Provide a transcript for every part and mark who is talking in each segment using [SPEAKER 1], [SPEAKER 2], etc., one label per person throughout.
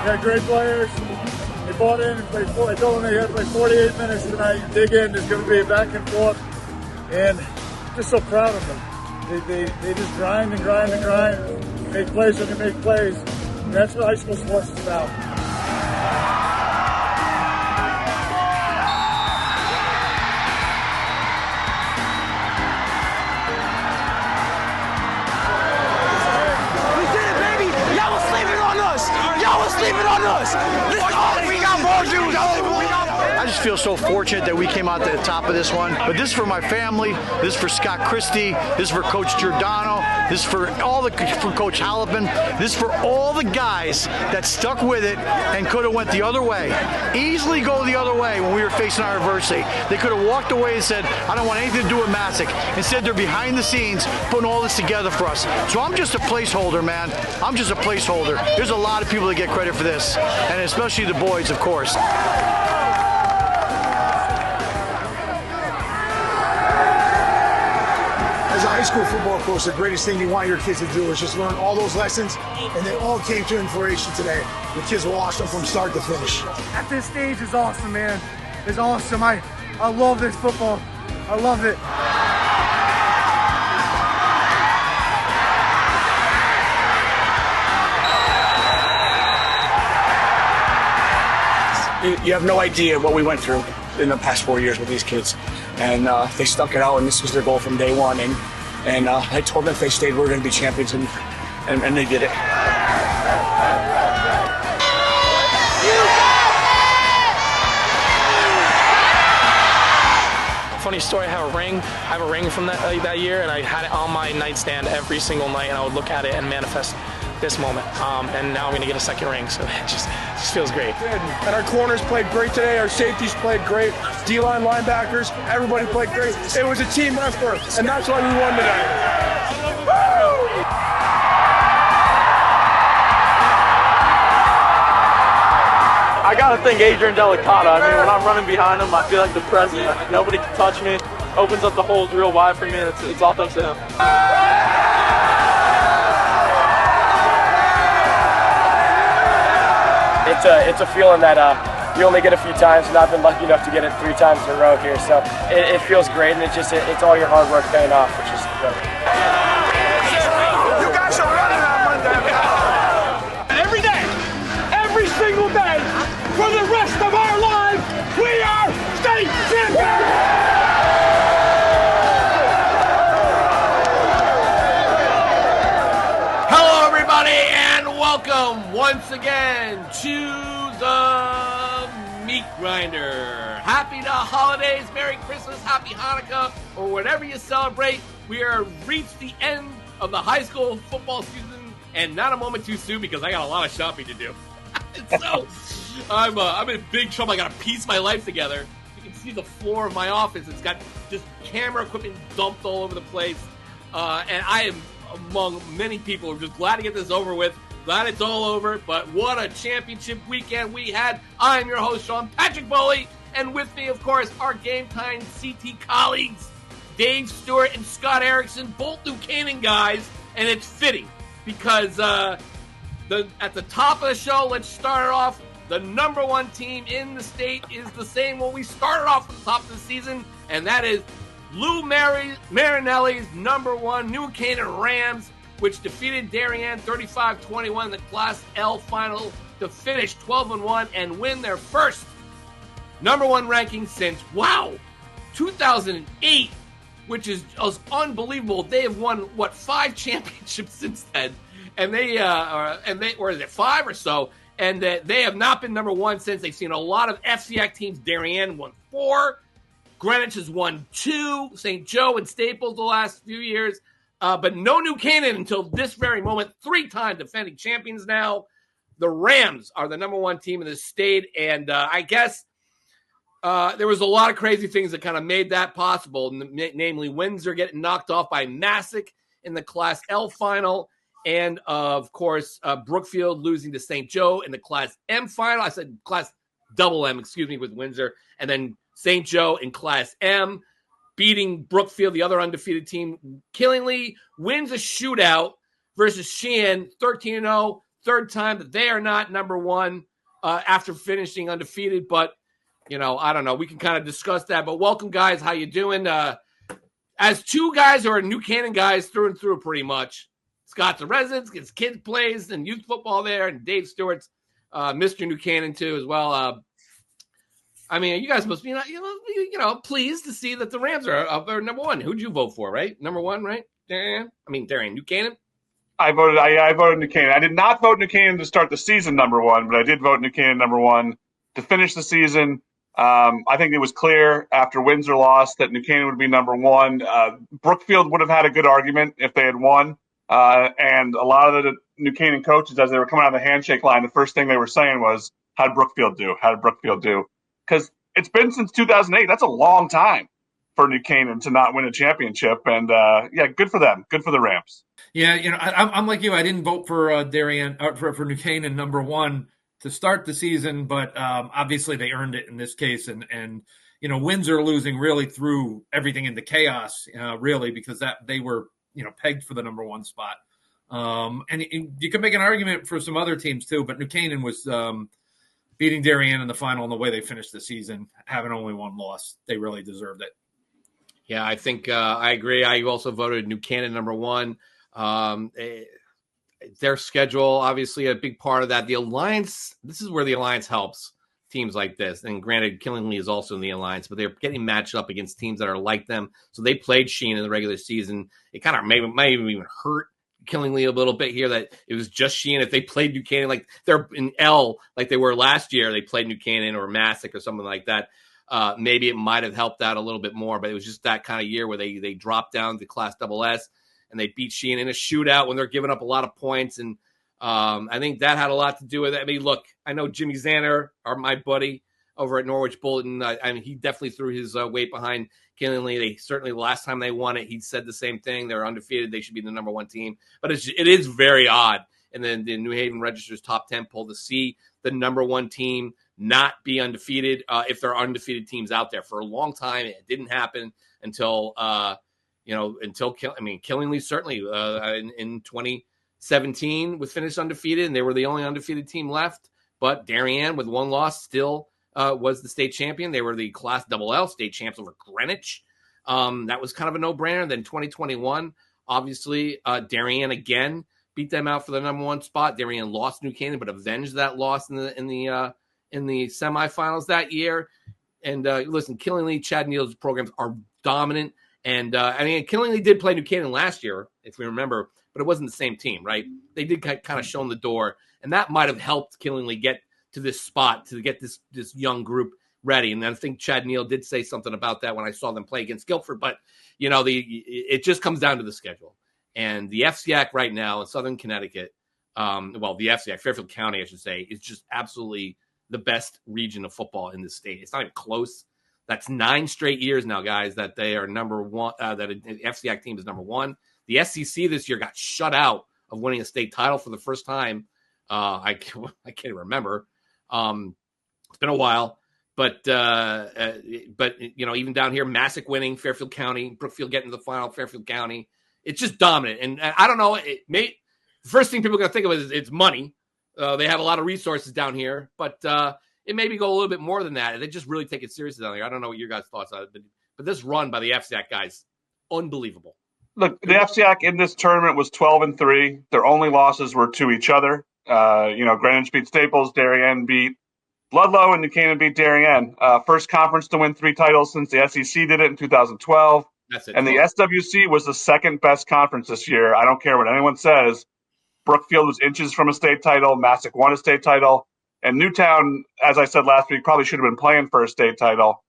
[SPEAKER 1] We had great players. They bought in and played. I told them they had to play 48 minutes tonight. Dig in. There's going to be a back and forth, and I'm just so proud of them. They just grind and grind and grind. Make plays when they make plays. And that's what high school sports is about.
[SPEAKER 2] Sleeping on us. We got more Jews. I just feel so fortunate that we came out to the top of this one. But this is for my family. This is for Scott Christie. This is for Coach Giordano. This is for Coach Halipin. This is for all the guys that stuck with it and could have went the other way. Easily go the other way when we were facing our adversity. They could have walked away and said, I don't want anything to do with Masuk. Instead, they're behind the scenes putting all this together for us. So I'm just a placeholder, man. I'm just a placeholder. There's a lot of people that get credit for this, and especially the boys, of course.
[SPEAKER 3] As a high school football coach, the greatest thing you want your kids to do is just learn all those lessons, and they all came to fruition today. The kids watched them from start to finish.
[SPEAKER 4] At this stage is awesome, man. It's awesome. I love this football. I love it.
[SPEAKER 3] You have no idea what we went through in the past 4 years with these kids, and they stuck it out, and this was their goal from day one. And I told them if they stayed, we were going to be champions, and they did it.
[SPEAKER 5] Funny story, I have a ring from that year, and I had it on my nightstand every single night, and I would look at it and manifest this moment. And now I'm going to get a second ring, so it just feels great.
[SPEAKER 6] And our corners played great today, our safeties played great, D-line linebackers, everybody played great. It was a team effort, and that's why we won today.
[SPEAKER 7] I gotta thank Adrian Delicata. I mean, when I'm running behind him, I feel like the president. Nobody can touch me. Opens up the holes real wide for me. It's all thanks to him. It's a feeling that you only get a few times, and I've been lucky enough to get it 3 times in a row here. So it feels great, and it's all your hard work paying off, which is good.
[SPEAKER 6] You guys are running on Monday. Every day, every single day, for the rest of our lives, we are state champions!
[SPEAKER 8] Hello, everybody, and welcome once again to the Meat Grinder. Happy holidays, Merry Christmas, Happy Hanukkah, or whatever you celebrate. We are reached the end of the high school football season, and not a moment too soon because I got a lot of shopping to do. So I'm in big trouble. I got to piece my life together. You can see the floor of my office. It's got just camera equipment dumped all over the place, and I am among many people who are just glad to get this over with. Glad it's all over, but what a championship weekend we had. I'm your host, Sean Patrick Boley, and with me, of course, our GameTimeCT colleagues, Dave Stewart and Scott Erickson, both New Canaan guys, and it's fitting because at the top of the show, let's start it off. The number one team in the state is the same one we started off at the top of the season, and that is Lou Marinelli's number one New Canaan Rams, which defeated Darien 35-21 in the Class L final to finish 12-1 and win their first number one ranking since 2008, which is unbelievable. They have won 5 championships since then, and or is it 5 or so? And they have not been number one since. They've seen a lot of FCIAC teams. Darien won 4. Greenwich has won 2. St. Joe and Staples the last few years. But no New Canaan until this very moment. 3-time defending champions now. The Rams are the number one team in the state. And I guess there was a lot of crazy things that kind of made that possible. Namely, Windsor getting knocked off by Masuk in the Class L final. And, of course, Brookfield losing to St. Joe in the Class M final. I said Class double M, with Windsor. And then St. Joe in Class M, beating Brookfield, the other undefeated team, killingly. Wins a shootout versus Sheehan, 13-0, third time that they are not number one after finishing undefeated. But, I don't know. We can kind of discuss that. But welcome, guys. How you doing? As two guys who are New Canaan guys through and through pretty much. Scott's a resident, his kid plays in youth football there, and Dave Stewart's Mr. New Canaan too as well. You guys must be pleased to see that the Rams are number one. Who'd you vote for, right? Number one, right? Darian, New Canaan.
[SPEAKER 9] I voted New Canaan. I did not vote New Canaan to start the season number one, but I did vote New Canaan number one to finish the season. I think it was clear after Windsor lost that New Canaan would be number one. Brookfield would have had a good argument if they had won. And a lot of the New Canaan coaches, as they were coming out of the handshake line, the first thing they were saying was, how did Brookfield do? How did Brookfield do? Because it's been since 2008. That's a long time for New Canaan to not win a championship. And, good for them. Good for the Rams.
[SPEAKER 10] Yeah, I'm like you. I didn't vote for Darien for New Canaan number one to start the season, but obviously they earned it in this case. And Windsor losing really threw everything into chaos, really, because they were pegged for the number one spot. And you can make an argument for some other teams too, but New Canaan was beating Darien in the final and the way they finished the season, having only one loss. They really deserved it.
[SPEAKER 8] Yeah, I think I agree. I also voted New Canaan number one. Their schedule, obviously, a big part of that. The Alliance, this is where the Alliance helps teams like this. And granted, Killingly is also in the Alliance, but they're getting matched up against teams that are like them. So they played Sheehan in the regular season. It kind of might even hurt Killingly a little bit here that it was just Sheehan. If they played New Canaan, like they're in L, like they were last year, they played New Canaan or Masuk or something like that. Maybe it might have helped out a little bit more, but it was just that kind of year where they dropped down to Class SS and they beat Sheehan in a shootout when they're giving up a lot of points. And I think that had a lot to do with it. I mean, look, I know Jimmy Zanner, my buddy over at Norwich Bulletin. He definitely threw his weight behind Killingly. They certainly, last time they won it, he said the same thing. They're undefeated. They should be the number one team. But it is very odd. And then the New Haven Register's top 10 poll to see the number one team not be undefeated if there are undefeated teams out there. For a long time, it didn't happen until Killingly certainly in 2017 was finished undefeated, and they were the only undefeated team left. But Darien, with one loss, still was the state champion. They were the Class LL state champs over Greenwich. That was kind of a no-brainer. Then 2021, obviously, Darien again beat them out for the number one spot. Darien lost New Canaan, but avenged that loss in the semifinals that year. And listen, Killingly, Chad Neal's programs are dominant. And Killingly did play New Canaan last year, if we remember, but it wasn't the same team, right? They did kind of show them the door, and that might have helped Killingly get to this spot to get this young group ready. And I think Chad Neal did say something about that when I saw them play against Guilford. But it just comes down to the schedule. And the FCIAC right now in Southern Connecticut, the FCIAC, Fairfield County, I should say, is just absolutely the best region of football in the state. It's not even close. That's 9 straight years now, guys, that they are number one, that an FCIAC team is number one. The SEC this year got shut out of winning a state title for the first time. I can't remember. It's been a while. But even down here, Masuk winning, Fairfield County, Brookfield getting to the final, Fairfield County. It's just dominant. And I don't know, the first thing people are going to think of is it's money. They have a lot of resources down here, but it maybe go a little bit more than that. They just really take it seriously down there. I don't know what your guys' thoughts are, but this run by the FCIAC guys, unbelievable.
[SPEAKER 9] Look, the FCIAC in this tournament was 12-3. Their only losses were to each other. Greenwich beat Staples, Darien beat Ludlow, and New Canaan beat Darien. First conference to win 3 titles since the SEC did it in 2012.
[SPEAKER 8] That's it.
[SPEAKER 9] And the SWC was the second best conference this year. I don't care what anyone says. Brookfield was inches from a state title. Masuk won a state title. And Newtown, as I said last week, probably should have been playing for a state title.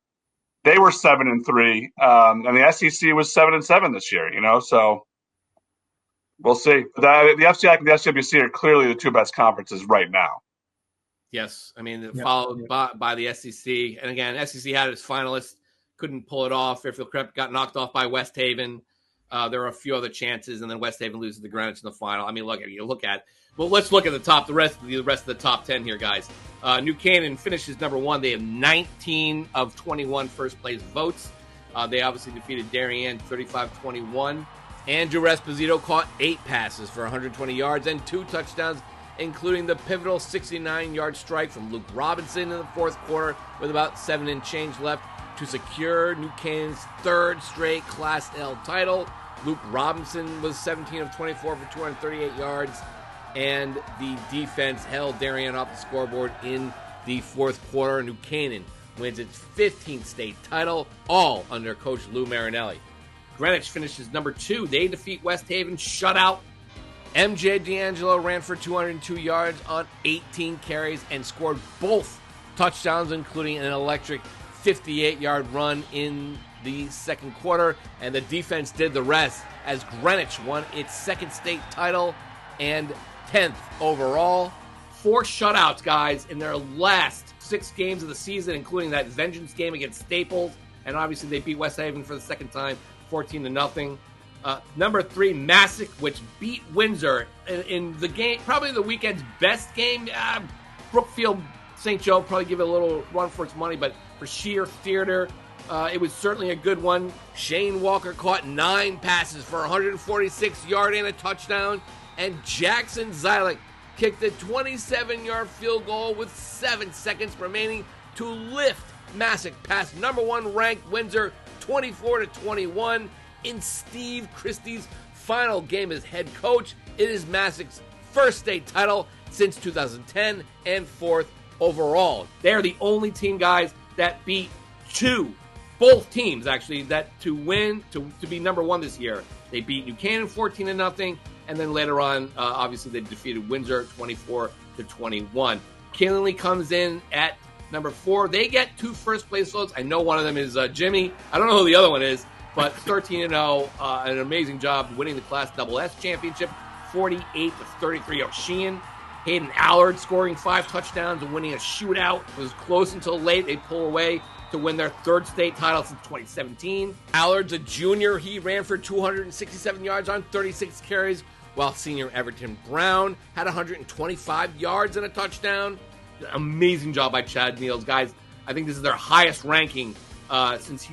[SPEAKER 9] They were 7-3. And the SEC was 7-7 this year, so we'll see. The FCIAC and the SWC are clearly the 2 best conferences right now.
[SPEAKER 8] Yes. Followed by the SEC. And again, SEC had its finalists, couldn't pull it off. Fairfield got knocked off by West Haven. There are a few other chances, and then West Haven loses to Greenwich in the final. Let's look at the rest of the top 10 here, guys. New Canaan finishes number 1. They have 19 of 21 first place votes. They obviously defeated Darien 35-21. Andrew Esposito caught 8 passes for 120 yards and 2 touchdowns. including the pivotal 69-yard strike from Luke Robinson in the fourth quarter with about 7 and change left to secure New Canaan's third straight Class L title. Luke Robinson was 17 of 24 for 238 yards, and the defense held Darien off the scoreboard in the fourth quarter. New Canaan wins its 15th state title, all under Coach Lou Marinelli. Greenwich finishes number 2. They defeat West Haven shutout. MJ D'Angelo ran for 202 yards on 18 carries and scored both touchdowns, including an electric 58-yard run in the second quarter, and the defense did the rest as Greenwich won its second state title and 10th overall. 4 shutouts, guys, in their last 6 games of the season, including that vengeance game against Staples, and obviously they beat West Haven for the second time, 14-0. Number 3, Masuk, which beat Windsor in the game, probably the weekend's best game. Brookfield St. Joe probably give it a little run for its money, but for sheer theater, it was certainly a good one. Shane Walker caught 9 passes for 146 yards and a touchdown, and Jackson Zylik kicked a 27-yard field goal with 7 seconds remaining to lift Masuk past number 1 ranked Windsor 24-21 in Steve Christie's final game as head coach. It is Masuk's first state title since 2010 and 4th overall. They are the only team, guys, that beat both teams actually, that to win, to be number 1 this year. They beat New Canaan 14-0, and then later on, obviously, they defeated Windsor 24-21. Kinley comes in at number 4. They get 2 first-place votes. I know one of them is Jimmy. I don't know who the other one is, but 13-0, an amazing job winning the Class SS championship, 48-33 over Sheehan. Hayden Allard scoring 5 touchdowns and winning a shootout. It was close until late. They pull away to win their 3rd state title since 2017. Allard's a junior. He ran for 267 yards on 36 carries, while senior Everton Brown had 125 yards and a touchdown. Amazing job by Chad Niels, guys. I think this is their highest ranking since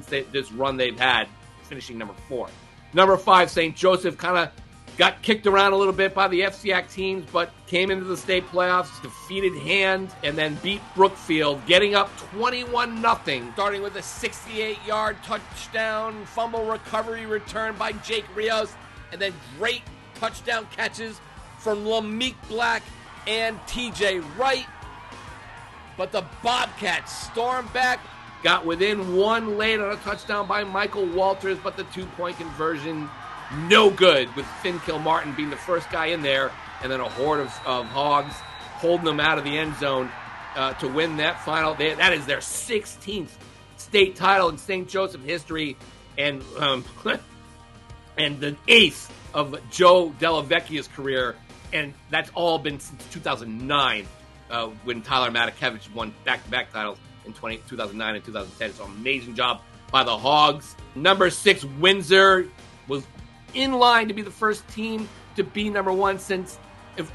[SPEAKER 8] this run they've had, finishing number 4. Number 5, St. Joseph kind of got kicked around a little bit by the FCIAC teams, but came into the state playoffs, defeated Hand, and then beat Brookfield, getting up 21-0, starting with a 68-yard touchdown, fumble recovery return by Jake Rios, and then great touchdown catches from Lamique Black and TJ Wright. But the Bobcats stormed back, got within 1 late on a touchdown by Michael Walters, but the 2-point conversion no good, with Finn Kilmartin being the first guy in there, and then a horde of Hogs holding them out of the end zone to win that final. That is their 16th state title in St. Joseph history, and the 8th of Joe Delavecchia's career, and that's all been since 2009 when Tyler Matakevich won back-to-back titles in 2009 and 2010. So amazing job by the Hogs. Number 6, Windsor was in line to be the first team to be number 1 since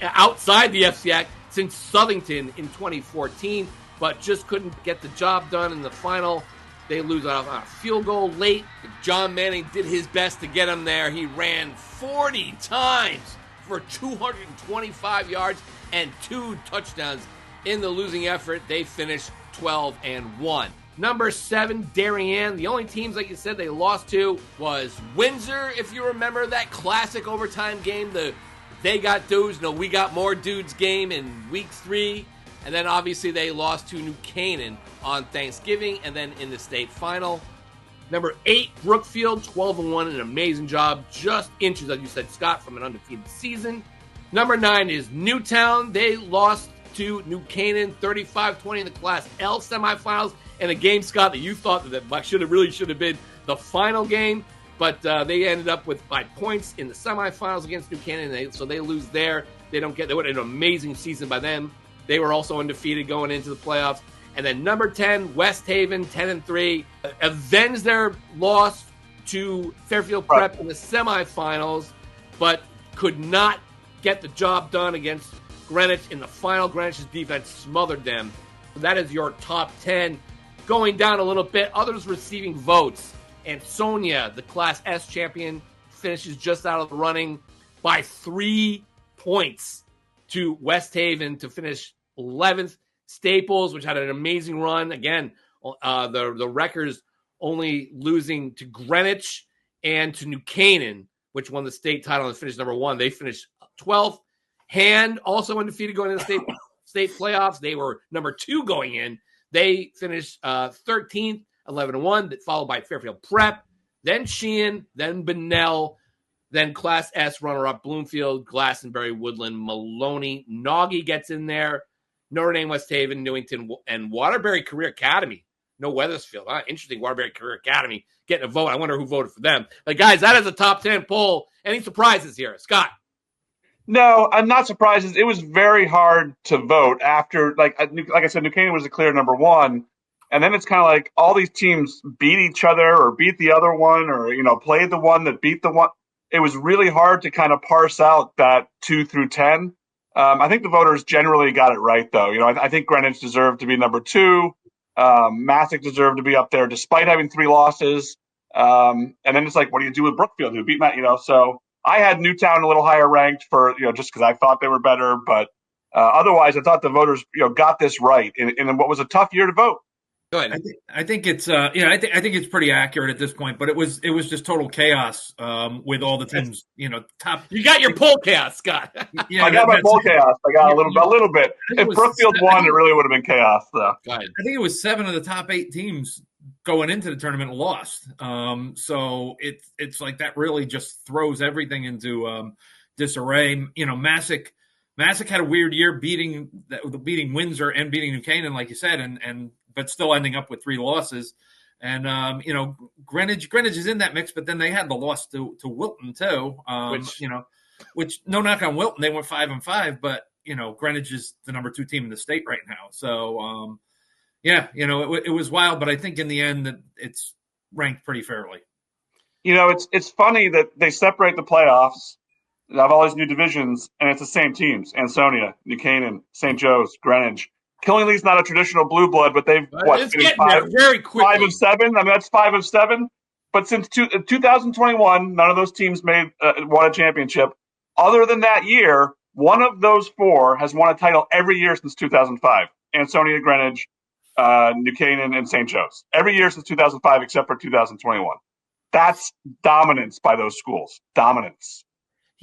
[SPEAKER 8] outside the FCIAC since Southington in 2014, but just couldn't get the job done in the final. They lose on a field goal late. John Manning did his best to get him there. He ran 40 times for 225 yards and 2 touchdowns in the losing effort. They finished 12-1. Number 7, Darien. The only teams, like you said, they lost to was Windsor, if you remember that classic overtime game, the they got dudes, no, we got more dudes game in week 3. And then obviously they lost to New Canaan on Thanksgiving and then in the state final. Number 8, Brookfield, 12-1, an amazing job. Just inches, as you said, Scott, from an undefeated season. Number 9 is Newtown. They lost to New Canaan, 35-20 in the Class L semifinals. And a game, Scott, that you thought that really should have been the final game. But they ended up with 5 points in the semifinals against New Canaan, so they lose there. They would have an amazing season by them. They were also undefeated going into the playoffs. And then number 10, West Haven, 10-3, avenged their loss to Fairfield Prep in the semifinals, but could not get the job done against Greenwich in the final. Greenwich's defense smothered them. So that is your top 10. Going down a little bit, others receiving votes. Ansonia, the Class S champion, finishes just out of the running by 3 points to West Haven to finish 11th. Staples, which had an amazing run. Again, the Wreckers only losing to Greenwich and to New Canaan, which won the state title and finished number 1. They finished 12th. Hand also undefeated going into the state playoffs. They were number 2 going in. They finished 13th, 11-1, followed by Fairfield Prep, then Sheehan, then Bunnell, then Class S runner-up Bloomfield, Glastonbury, Woodland, Maloney. Naughty gets in there. Notre Dame, West Haven, Newington, and Waterbury Career Academy. No Weathersfield. Interesting, Waterbury Career Academy getting a vote. I wonder who voted for them. But, guys, that is a top 10 poll. Any surprises here? Scott?
[SPEAKER 9] No, I'm not surprised. It was very hard to vote after, like I said, New Canaan was a clear number 1. And then it's kind of like all these teams beat each other or beat the other one or, played the one that beat the one. It was really hard to kind of parse out that 2 through 10. I think the voters generally got it right, though. I think Greenwich deserved to be number 2. Masuk deserved to be up there despite having 3 losses. And then it's like, what do you do with Brookfield, who beat Matt? So I had Newtown a little higher ranked for, just because I thought they were better. But otherwise, I thought the voters, got this right in what was a tough year to vote.
[SPEAKER 8] Go ahead.
[SPEAKER 10] I think it's I think it's pretty accurate at this point, but it was just total chaos with all the teams. Top.
[SPEAKER 8] You got your poll chaos, Scott.
[SPEAKER 9] Yeah, I got my poll chaos. I got a little bit. If Brookfield won, it really would have been chaos, though.
[SPEAKER 10] I think it was 7 of the top 8 teams going into the tournament lost. So it's like that really just throws everything into disarray. Masuk had a weird year beating Windsor and beating New Canaan, like you said, but still ending up with 3 losses. And, Greenwich is in that mix, but then they had the loss to Wilton too. Which no knock on Wilton. They went 5-5, but, Greenwich is the number 2 team in the state right now. So, it was wild, but I think in the end that it's ranked pretty fairly.
[SPEAKER 9] It's funny that they separate the playoffs and have all these new divisions, and it's the same teams: Ansonia, New Canaan, St. Joe's, Greenwich. Killingly's not a traditional blue blood, but they've
[SPEAKER 8] finished 5 very quickly.
[SPEAKER 9] 5 of 7. I mean, that's 5 of 7. But since 2021, none of those teams won a championship. Other than that year, one of those 4 has won a title every year since 2005. Ansonia, Greenwich, New Canaan, and St. Joe's. Every year since 2005, except for 2021. That's dominance by those schools. Dominance.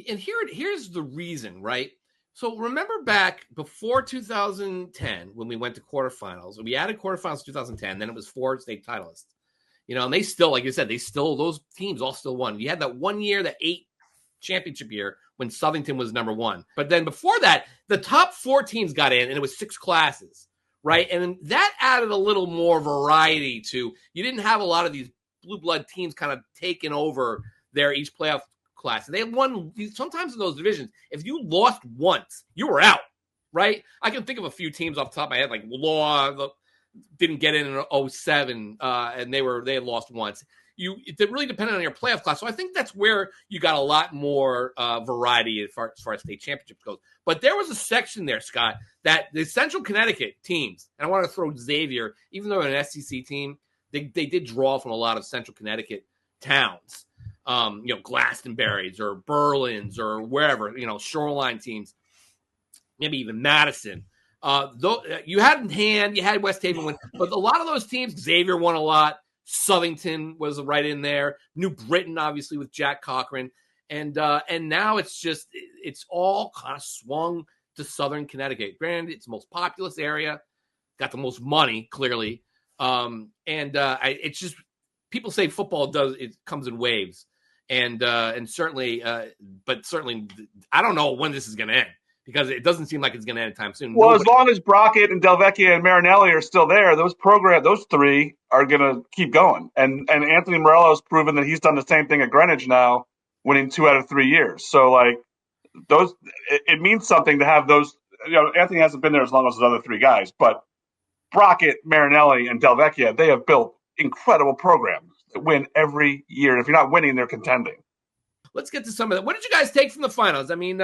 [SPEAKER 8] And here's the reason, right? So remember back before 2010 when we went to quarterfinals. We added quarterfinals in 2010. Then it was 4 state titleists. And they still, like you said, those teams all still won. You had that one year, that 8 championship year when Southington was number 1. But then before that, the top 4 teams got in, and it was 6 classes, right? And that added a little more variety to. You didn't have a lot of these blue blood teams kind of taking over each playoff class. And they won sometimes in those divisions. If you lost once, you were out, right? I can think of a few teams off the top of my head, like Law didn't get in 07, and they had lost once. It really depended on your playoff class. So I think that's where you got a lot more variety as far as state championships goes. But there was a section there, Scott, that the Central Connecticut teams, and I want to throw Xavier, even though they're an SEC team, they did draw from a lot of Central Connecticut towns. Glastonbury's or Berlin's or wherever, shoreline teams, maybe even Madison. Though you had Hand, you had West Haven win, but a lot of those teams, Xavier won a lot. Southington was right in there. New Britain, obviously, with Jack Cochran. And now it's all kind of swung to Southern Connecticut. Granted, it's the most populous area, got the most money, clearly. It's just, people say football comes in waves. And certainly, but certainly, I don't know when this is going to end because it doesn't seem like it's going to end anytime soon.
[SPEAKER 9] Well, as long as Brockett and Delvecchia and Marinelli are still there, those 3 are going to keep going. And Anthony Morello has proven that he's done the same thing at Greenwich now, winning 2 out of 3 years. So, it means something to have those. Anthony hasn't been there as long as those other 3 guys, but Brockett, Marinelli, and Delvecchia, they have built incredible programs that win every year. And if you're not winning, they're contending.
[SPEAKER 8] Let's get to some of that. What did you guys take from the finals? I mean,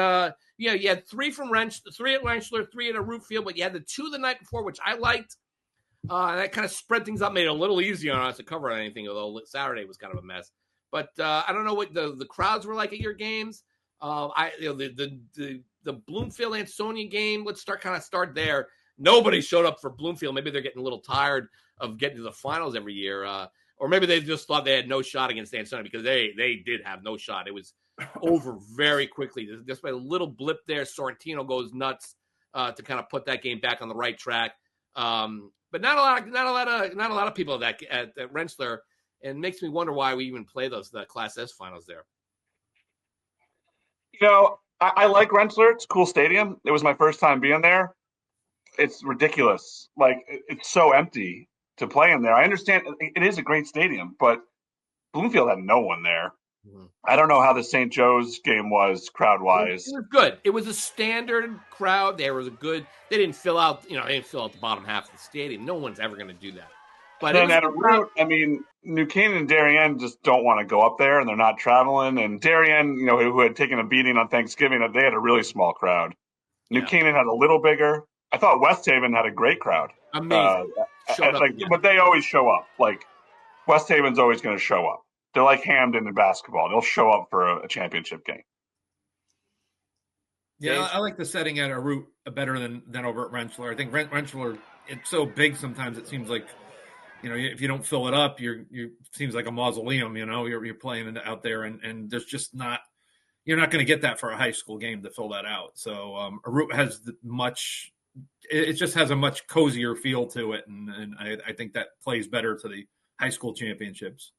[SPEAKER 8] you had 3 from 3 at Rentschler, 3 at Brookfield, but you had the 2 the night before, which I liked. And that kind of spread things up, made it a little easier on us to cover anything, although Saturday was kind of a mess. But I don't know what the crowds were like at your games. The Bloomfield Ansonia game. Let's start there. Nobody showed up for Bloomfield. Maybe they're getting a little tired of getting to the finals every year, or maybe they just thought they had no shot against Ansonia, because they did have no shot. It was over very quickly. Just by a little blip there, Sorrentino goes nuts to kind of put that game back on the right track. But not a lot of people at Rensselaer, and makes me wonder why we even play the Class S finals there.
[SPEAKER 9] I like Rensselaer. It's a cool stadium. It was my first time being there. It's ridiculous. Like, it's so empty to play in there. I understand it is a great stadium, but Bloomfield had no one there. Mm-hmm. I don't know how the St. Joe's game was crowd-wise.
[SPEAKER 8] It was good. It was a standard crowd. They didn't fill out, the bottom half of the stadium. No one's ever going to do that. But
[SPEAKER 9] then at a route, New Canaan and Darien just don't want to go up there, and they're not traveling. And Darien, who had taken a beating on Thanksgiving, they had a really small crowd. New Canaan had a little bigger. I thought West Haven had a great crowd.
[SPEAKER 8] Amazing.
[SPEAKER 9] But they always show up. Like, West Haven's always going to show up. They're like Hamden in basketball. They'll show up for a championship game.
[SPEAKER 10] Yeah, I like the setting at a route better than over at Rensselaer. I think Rensselaer, it's so big sometimes it seems like, if you don't fill it up, you seems like a mausoleum. You're playing out there, and there's just not. You're not going to get that for a high school game to fill that out. So a route has much. It just has a much cozier feel to it, and I think that plays better to the high school championships.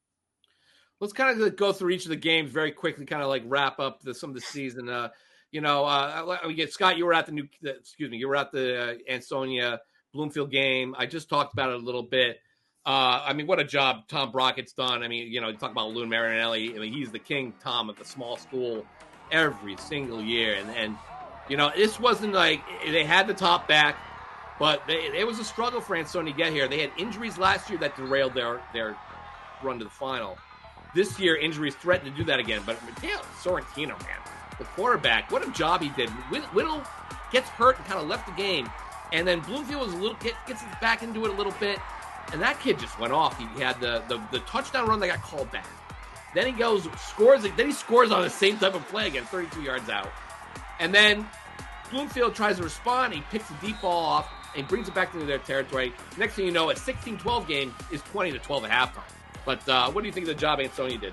[SPEAKER 8] Let's kind of go through each of the games very quickly, kind of like wrap up some of the season. Scott, you were at the Ansonia Bloomfield game. I just talked about it a little bit. What a job Tom Brockett's done. You talk about Lou Marinelli. He's the king, Tom, at the small school every single year. And this wasn't like they had the top back, but it was a struggle for Ansonia to get here. They had injuries last year that derailed their run to the final. This year, injuries threatened to do that again. But Mateo Sorrentino, man, the quarterback, what a job he did. Whittle gets hurt and kind of left the game. And then Bloomfield gets back into it a little bit. And that kid just went off. He had the touchdown run that got called back. Then he scores on the same type of play again, 32 yards out. And then Bloomfield tries to respond. He picks the deep ball off and brings it back into their territory. Next thing you know, a 16-12 game is 20-12 at halftime. But what do you think of the job Ansonia did?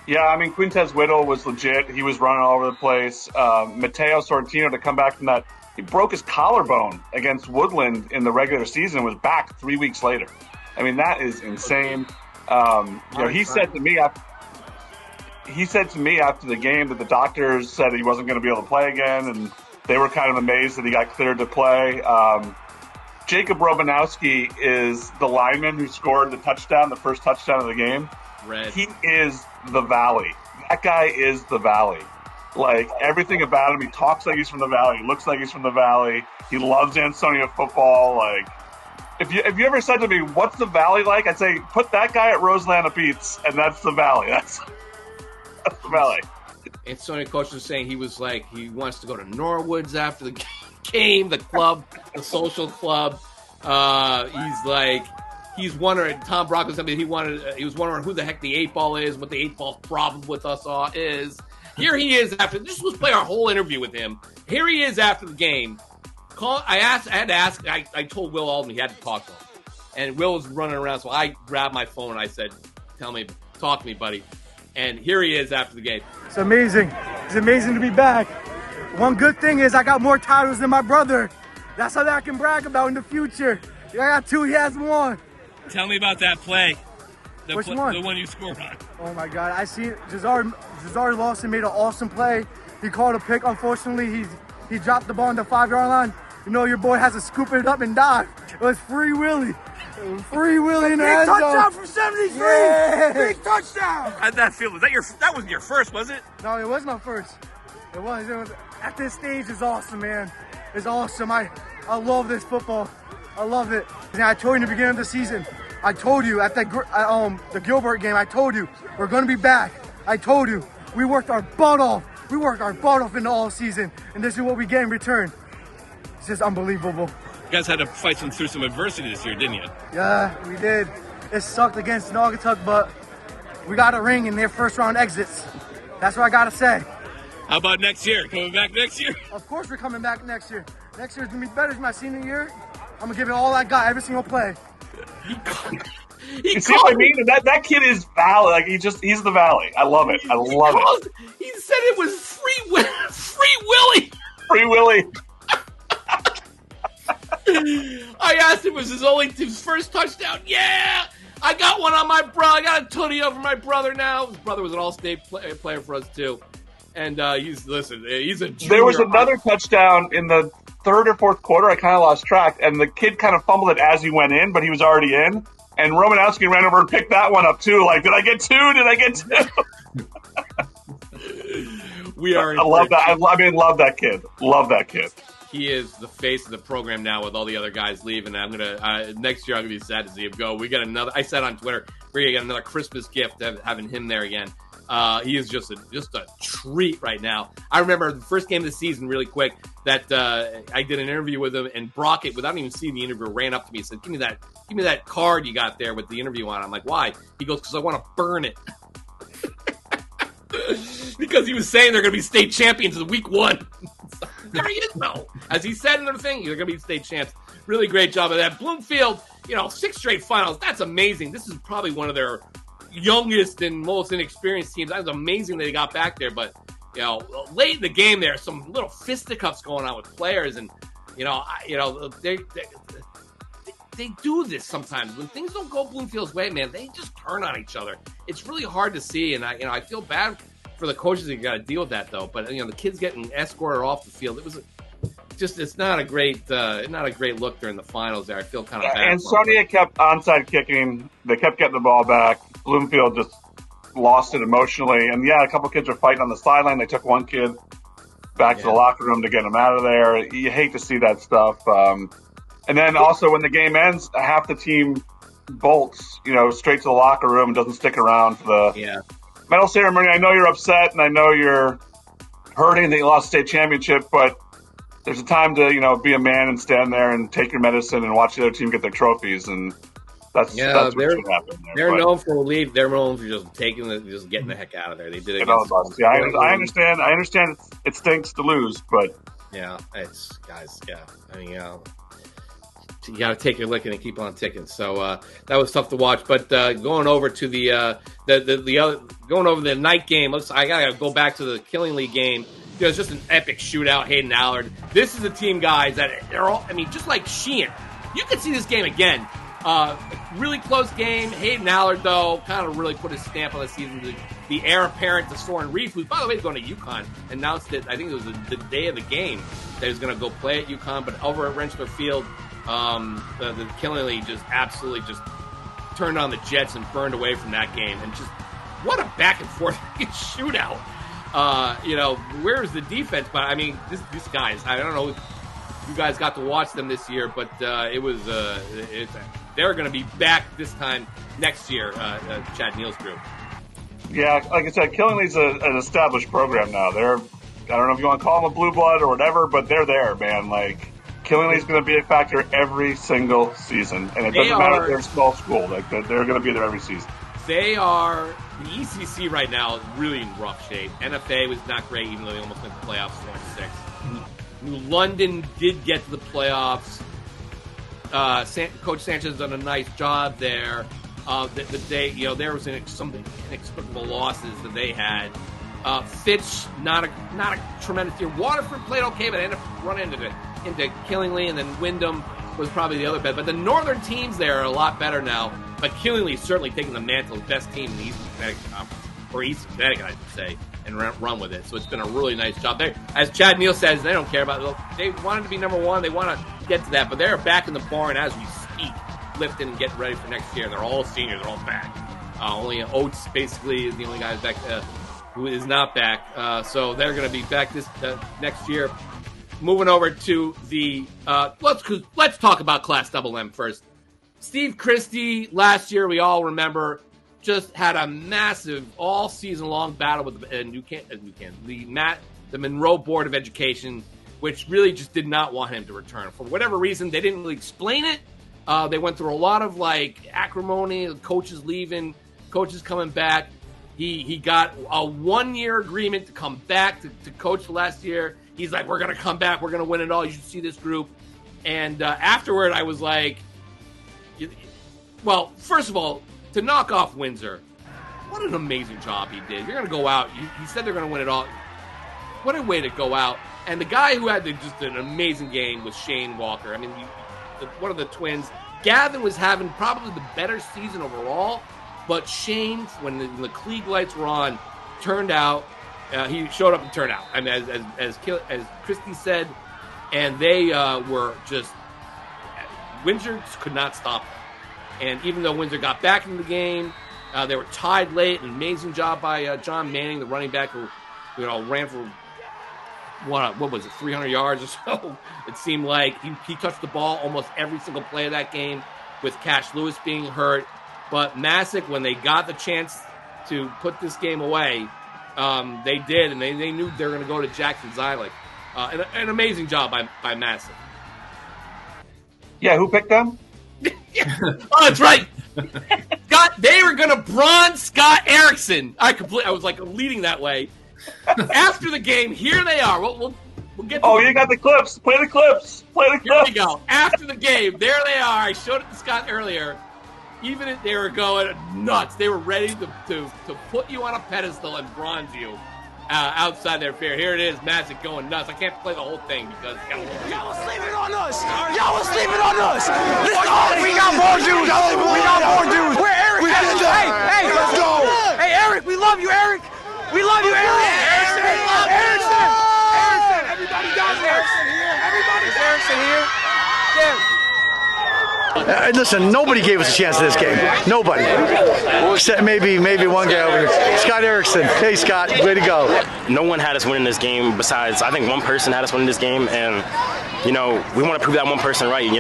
[SPEAKER 9] Yeah, Quintez Whittle was legit. He was running all over the place. Mateo Sorrentino, to come back from that, he broke his collarbone against Woodland in the regular season and was back 3 weeks later. That is insane. He said to me after the game that the doctors said he wasn't going to be able to play again, and they were kind of amazed that he got cleared to play. Jacob Romanowski is the lineman who scored the first touchdown of the game.
[SPEAKER 8] Red.
[SPEAKER 9] He is the Valley. That guy is the Valley. Like, everything about him, he talks like he's from the Valley. He looks like he's from the Valley. He loves Ansonia football. Like, if you ever said to me, what's the Valley like? I'd say, put that guy at Roseland Pete's, and that's the Valley. That's the Valley.
[SPEAKER 8] Ansonia coach was saying he wants to go to Norwoods after the game, the club, the social club. He's wondering, Tom Brock was something he was wondering who the heck the 8-ball is, what the 8-ball problem with us all is. Here he is after, just let's play our whole interview with him. Here he is after the game. I told Will Alden he had to talk to him. And Will was running around, so I grabbed my phone and I said, talk to me, buddy. And here he is after the game.
[SPEAKER 4] It's amazing. It's amazing to be back. One good thing is I got more titles than my brother. That's something I can brag about in the future. I got 2, he has 1.
[SPEAKER 6] Tell me about that play.
[SPEAKER 4] Which one?
[SPEAKER 6] The one you scored on.
[SPEAKER 4] Oh my God, I see Jazari Lawson made an awesome play. He called a pick. Unfortunately, he dropped the ball on the 5-yard line. Your boy has to scoop it up and dive. It was Free Willy. Free Willy in the end zone.
[SPEAKER 6] Touchdown from 73.
[SPEAKER 4] Yeah.
[SPEAKER 6] Big touchdown. How'd that feel? That wasn't your first, was it?
[SPEAKER 4] No, it was my first. It was. At this stage, it's awesome, man. It's awesome. I love this football. I love it. And I told you in the beginning of the season, I told you at the Gilbert game, I told you we're going to be back. I told you we worked our butt off. We worked our butt off in the all season, and this is what we get in return. It's just unbelievable.
[SPEAKER 6] You guys had to fight through some adversity this year, didn't you?
[SPEAKER 4] Yeah, we did. It sucked against Naugatuck, but we got a ring in their first round exits. That's what I got to say.
[SPEAKER 8] How about next year? Coming back next year?
[SPEAKER 4] Of course we're coming back next year. Next year's going to be better than my senior year. I'm going to give it all I got, every single play.
[SPEAKER 9] You see what I mean? That kid is Valley. Like he's the Valley. I love it.
[SPEAKER 8] He said it was Free Willy.
[SPEAKER 9] Free Willy.
[SPEAKER 8] I asked him, was his first touchdown? Yeah, I got one on my brother. I got a tootie over my brother now. His brother was an all-state player for us too, and he's a junior.
[SPEAKER 9] There was another touchdown in the third or fourth quarter. I kind of lost track, and the kid kind of fumbled it as he went in, but he was already in. And Romanowski ran over and picked that one up too. Like, did I get two? Did I get two?
[SPEAKER 8] We are.
[SPEAKER 9] I love that. Love that kid. Love that kid.
[SPEAKER 8] He is the face of the program now with all the other guys leaving. I'm gonna next year I'm gonna be sad to see him go. We got another. I said on Twitter, we're gonna get another Christmas gift having him there again. He is just a treat right now. I remember the first game of the season, really quick, that I did an interview with him, and Brockett, without even seeing the interview, ran up to me and said, "Give me that card you got there with the interview on." I'm like, "Why?" He goes, "Because I want to burn it." Because he was saying they're going to be state champions in week 1. There he is, though. As he said in the thing, they're going to be state champs. Really great job of that. Bloomfield, 6 straight finals. That's amazing. This is probably one of their youngest and most inexperienced teams. That was amazing that they got back there. But, late in the game there, some little fisticuffs going on with players. And, they do this sometimes. When things don't go Bloomfield's way, man, they just turn on each other. It's really hard to see, and I feel bad for the coaches that got to deal with that, though. But the kids getting escorted off the field, it was it's not a great look during the finals there. I feel kind of bad.
[SPEAKER 9] Ansonia kept onside kicking. They kept getting the ball back. Bloomfield just lost it emotionally, and a couple kids were fighting on the sideline. They took one kid back to the locker room to get him out of there. You hate to see that stuff. And then also when the game ends, half the team bolts, straight to the locker room and doesn't stick around for the medal ceremony. I know you're upset and I know you're hurting that you lost the state championship, but there's a time to, be a man and stand there and take your medicine and watch the other team get their trophies. And that's what should happen there.
[SPEAKER 8] They're known for leave. They're known for just getting the heck out of there. They did it.
[SPEAKER 9] I understand. It stinks to lose, but
[SPEAKER 8] it's guys. Yeah, I mean, you got to take your licking and keep on ticking. So that was tough to watch. But going over to the other, going over the night game. I gotta go back to the Killingly game. It's just an epic shootout. Hayden Allard. This is a team, guys, that they're all. I mean, just like Sheehan, you could see this game again. Really close game. Hayden Allard, though, kind of really put his stamp on the season. The heir apparent to Soren Reef, who, by the way, is going to UConn, announced it. I think it was the day of the game that he was going to go play at UConn. But over at Rensselaer Field, the Killingly just absolutely just turned on the Jets and burned away from that game. And just what a back and forth shootout. Where's the defense? But I mean, these guys, I don't know if you guys got to watch them this year, but they're going to be back this time next year, Chad Neal's group.
[SPEAKER 9] Yeah, like I said, Killingly's an established program now. I don't know if you want to call them a blue blood or whatever, but they're there, man. Like, Killingly's going to be a factor every single season, and it doesn't matter if they're a small school. Like, they're going to be there every season.
[SPEAKER 8] They are the ECC right now is really in rough shape. NFA was not great, even though they almost went to the playoffs 4-6. New London did get to the playoffs. Coach Sanchez done a nice job there. There was some inexplicable losses that they had. Fitch, not a tremendous year. Waterford played okay, but ended up running into Killingly, and then Wyndham was probably the other best. But the northern teams there are a lot better now. But Killingly is certainly taking the mantle of the best team in the Eastern Connecticut Conference, or Eastern Connecticut, I should say, and run with it. So it's been a really nice job there. As Chad Neal says, they don't care about it. They wanted to be number one. They want to get to that, but they're back in the barn as we speak, lifting and getting ready for next year. They're all seniors. They're all back. Only Oates basically is the only guy back who is not back. So they're going to be back this next year. Moving over to the let's talk about Class MM first. Steve Christie last year, we all remember, just had a massive all season long battle with the Monroe Board of Education, which really just did not want him to return for whatever reason. They didn't really explain it. They went through a lot of acrimony, coaches leaving, coaches coming back. He got a 1-year agreement to come back to coach the last year. He's like, we're going to come back. We're going to win it all. You should see this group. And afterward, I was like, well, first of all, to knock off Windsor, what an amazing job he did. You're going to go out. He said they're going to win it all. What a way to go out. And the guy who had just an amazing game was Shane Walker. I mean, one of the twins. Gavin was having probably the better season overall, but Shane, when the Klieg lights were on, turned out. He showed up and turned out. I mean, as Christy said, and they were just Windsor could not stop them. And even though Windsor got back into the game, they were tied late. An amazing job by John Manning, the running back, who ran for what was it, 300 yards or so. It seemed like he touched the ball almost every single play of that game, with Cash Lewis being hurt. But Masuk, when they got the chance to put this game away, they did, and they knew they were going to go to Jackson Zylik. An amazing job by Masuk.
[SPEAKER 9] Yeah, who picked them?
[SPEAKER 8] Oh, that's right. Scott, they were going to bronze Scott Erickson. I was like leading that way. After the game, here they are. We'll get.
[SPEAKER 9] You got the clips. Play the clips.
[SPEAKER 8] Here we go. After the game, there they are. I showed it to Scott earlier. Even if they were going nuts, they were ready to put you on a pedestal and bronze you outside their fair. Here it is, Masuk going nuts. I can't play the whole thing because
[SPEAKER 6] Y'all was sleeping on us. Y'all was sleeping on us. We got more dudes. We got more dudes. Where Eric? Hey, let's go. Hey, Eric, we love you, Eric. We love you, Eric. Erickson. Everybody got Erickson here. Everybody's Erickson here.
[SPEAKER 2] Listen, nobody gave us a chance in this game. Nobody. Except maybe one guy over here. Scott Erickson. Hey, Scott. Way to go.
[SPEAKER 11] No one had us winning this game besides, I think, one person had us winning this game. And, we want to prove that one person right.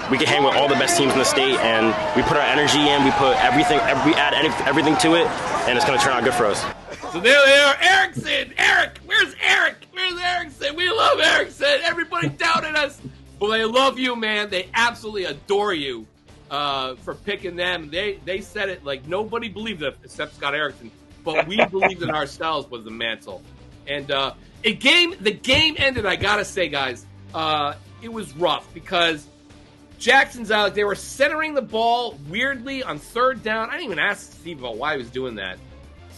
[SPEAKER 11] We can hang with all the best teams in the state, and we put our energy in. We put everything, we add everything to it, and it's going to turn out good for us.
[SPEAKER 8] So there they are. Erickson. Eric. Where's Eric? Where's Erickson? We love Erickson. Everybody doubted us. Well, they love you, man. They absolutely adore you for picking them. They said it like nobody believed it except Scott Erickson. But we believed in ourselves was the mantle. And the game ended, I got to say, guys, it was rough because Jackson's out. They were centering the ball weirdly on third down. I didn't even ask Steve about why he was doing that.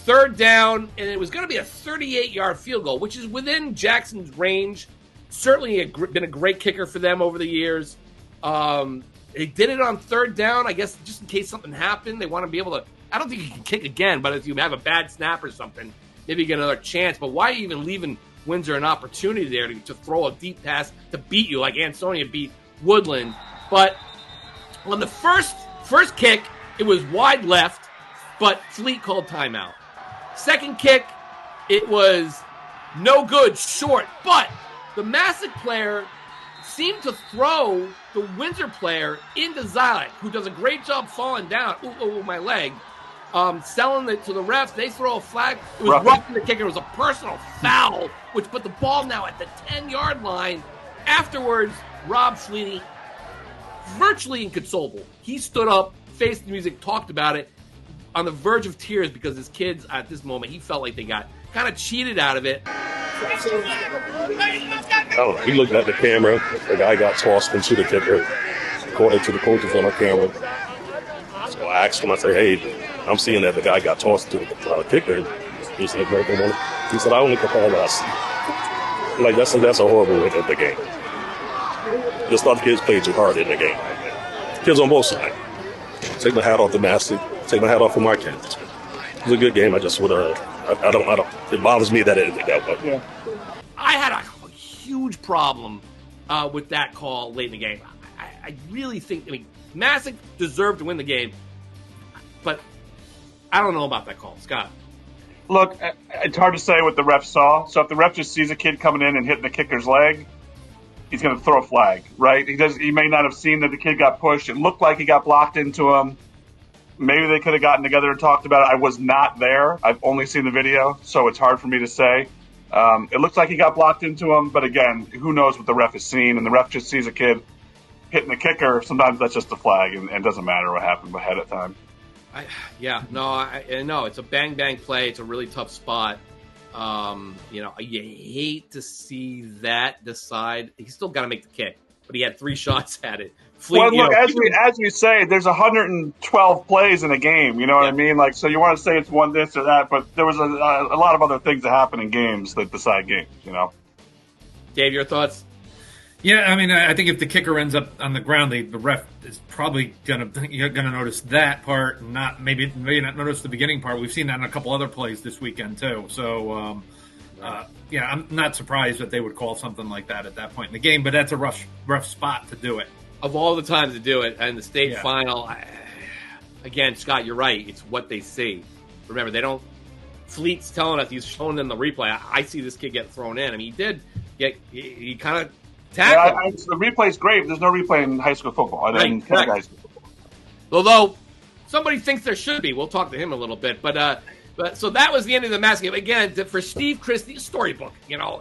[SPEAKER 8] Third down, and it was going to be a 38-yard field goal, which is within Jackson's range. Certainly been a great kicker for them over the years. They did it on third down, I guess, just in case something happened. They want to be able to – I don't think you can kick again, but if you have a bad snap or something, maybe you get another chance. But why even leaving Windsor an opportunity there to throw a deep pass to beat you like Ansonia beat Woodland? But on the first kick, it was wide left, but Fleet called timeout. Second kick, it was no good, short, but the Masuk player seemed to throw the Windsor player into Zylik, who does a great job falling down. Ooh, my leg. Selling it to the refs. They throw a flag. It was roughing the kicker. It was a personal foul, which put the ball now at the 10-yard line. Afterwards, Rob Fleety, virtually inconsolable. He stood up, faced the music, talked about it, on the verge of tears because his kids, at this moment, he felt like they got kind of cheated out of it.
[SPEAKER 12] Oh, he looked at the camera. The guy got tossed into the kicker, according to the coaches on the camera. So I asked him, I said, hey, I'm seeing that the guy got tossed to the kicker. He said, I only compare what I see. Like, that's a horrible way to end the game. Just thought the kids played too hard in the game. Kids on both sides. Take my hat off to Masuk. Take my hat off for my kids. It was a good game. I just would I don't. It bothers me that it ended that way.
[SPEAKER 8] Yeah. I had a huge problem with that call late in the game. I really think. Masuk deserved to win the game, but I don't know about that call, Scott.
[SPEAKER 9] Look, it's hard to say what the ref saw. So if the ref just sees a kid coming in and hitting the kicker's leg, he's going to throw a flag, right? He may not have seen that the kid got pushed. It looked like he got blocked into him. Maybe they could have gotten together and talked about it. I was not there. I've only seen the video, so it's hard for me to say. It looks like he got blocked into him, but again, who knows what the ref has seen, and the ref just sees a kid hitting the kicker. Sometimes that's just a flag, and it doesn't matter what happened ahead of time.
[SPEAKER 8] No, it's a bang play. It's a really tough spot. You hate to see that decide. He's still got to make the kick, but he had 3 shots at it.
[SPEAKER 9] Well, look, as we say, there's 112 plays in a game. You know what I mean? Like, so you want to say it's one this or that, but there was a lot of other things that happen in games that decide games. You know,
[SPEAKER 8] Dave, your thoughts?
[SPEAKER 10] Yeah, I mean, I think if the kicker ends up on the ground, the ref is probably gonna notice that part, and maybe not notice the beginning part. We've seen that in a couple other plays this weekend too. So, I'm not surprised that they would call something like that at that point in the game. But that's a rough spot to do it.
[SPEAKER 8] Of all the times to do it, and the state final, again, Scott, you're right. It's what they see. Remember, they don't. Fleet's telling us, he's showing them the replay. I see this kid get thrown in. I mean, he kind of tackled.
[SPEAKER 9] The replay's great, but there's no replay in high school football.
[SPEAKER 8] Right. Although somebody thinks there should be. We'll talk to him a little bit. But so that was the end of the Masuk game. Again, for Steve Christie, storybook.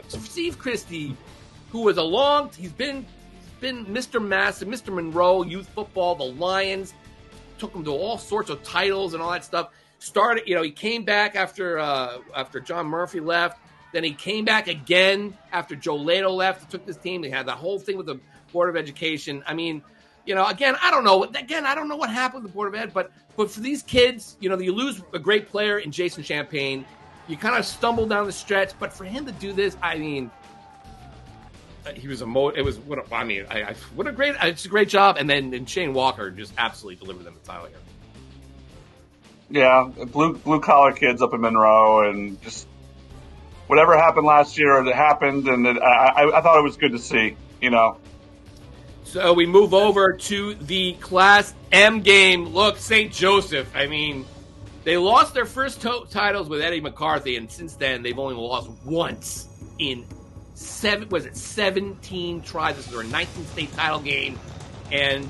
[SPEAKER 8] Steve Christie, who was he's been Mr. Masuk, Mr. Monroe, youth football, the Lions, took him to all sorts of titles and all that stuff. Started, he came back after John Murphy left. Then he came back again after Joe Lato left. He took this team. They had the whole thing with the Board of Education. I mean, again, I don't know. Again, I don't know what happened with the Board of Ed, but for these kids, you lose a great player in Jason Champagne. You kind of stumble down the stretch, but for him to do this, I mean, it's a great job. And then Shane Walker just absolutely delivered them the title here.
[SPEAKER 9] Yeah, blue collar kids up in Monroe, and just whatever happened last year, it happened, and I thought it was good to see.
[SPEAKER 8] So we move over to the Class M game. Look, St. Joseph. I mean, they lost their first titles with Eddie McCarthy, and since then they've only lost once in 17 tries. This is their 19th state title game. And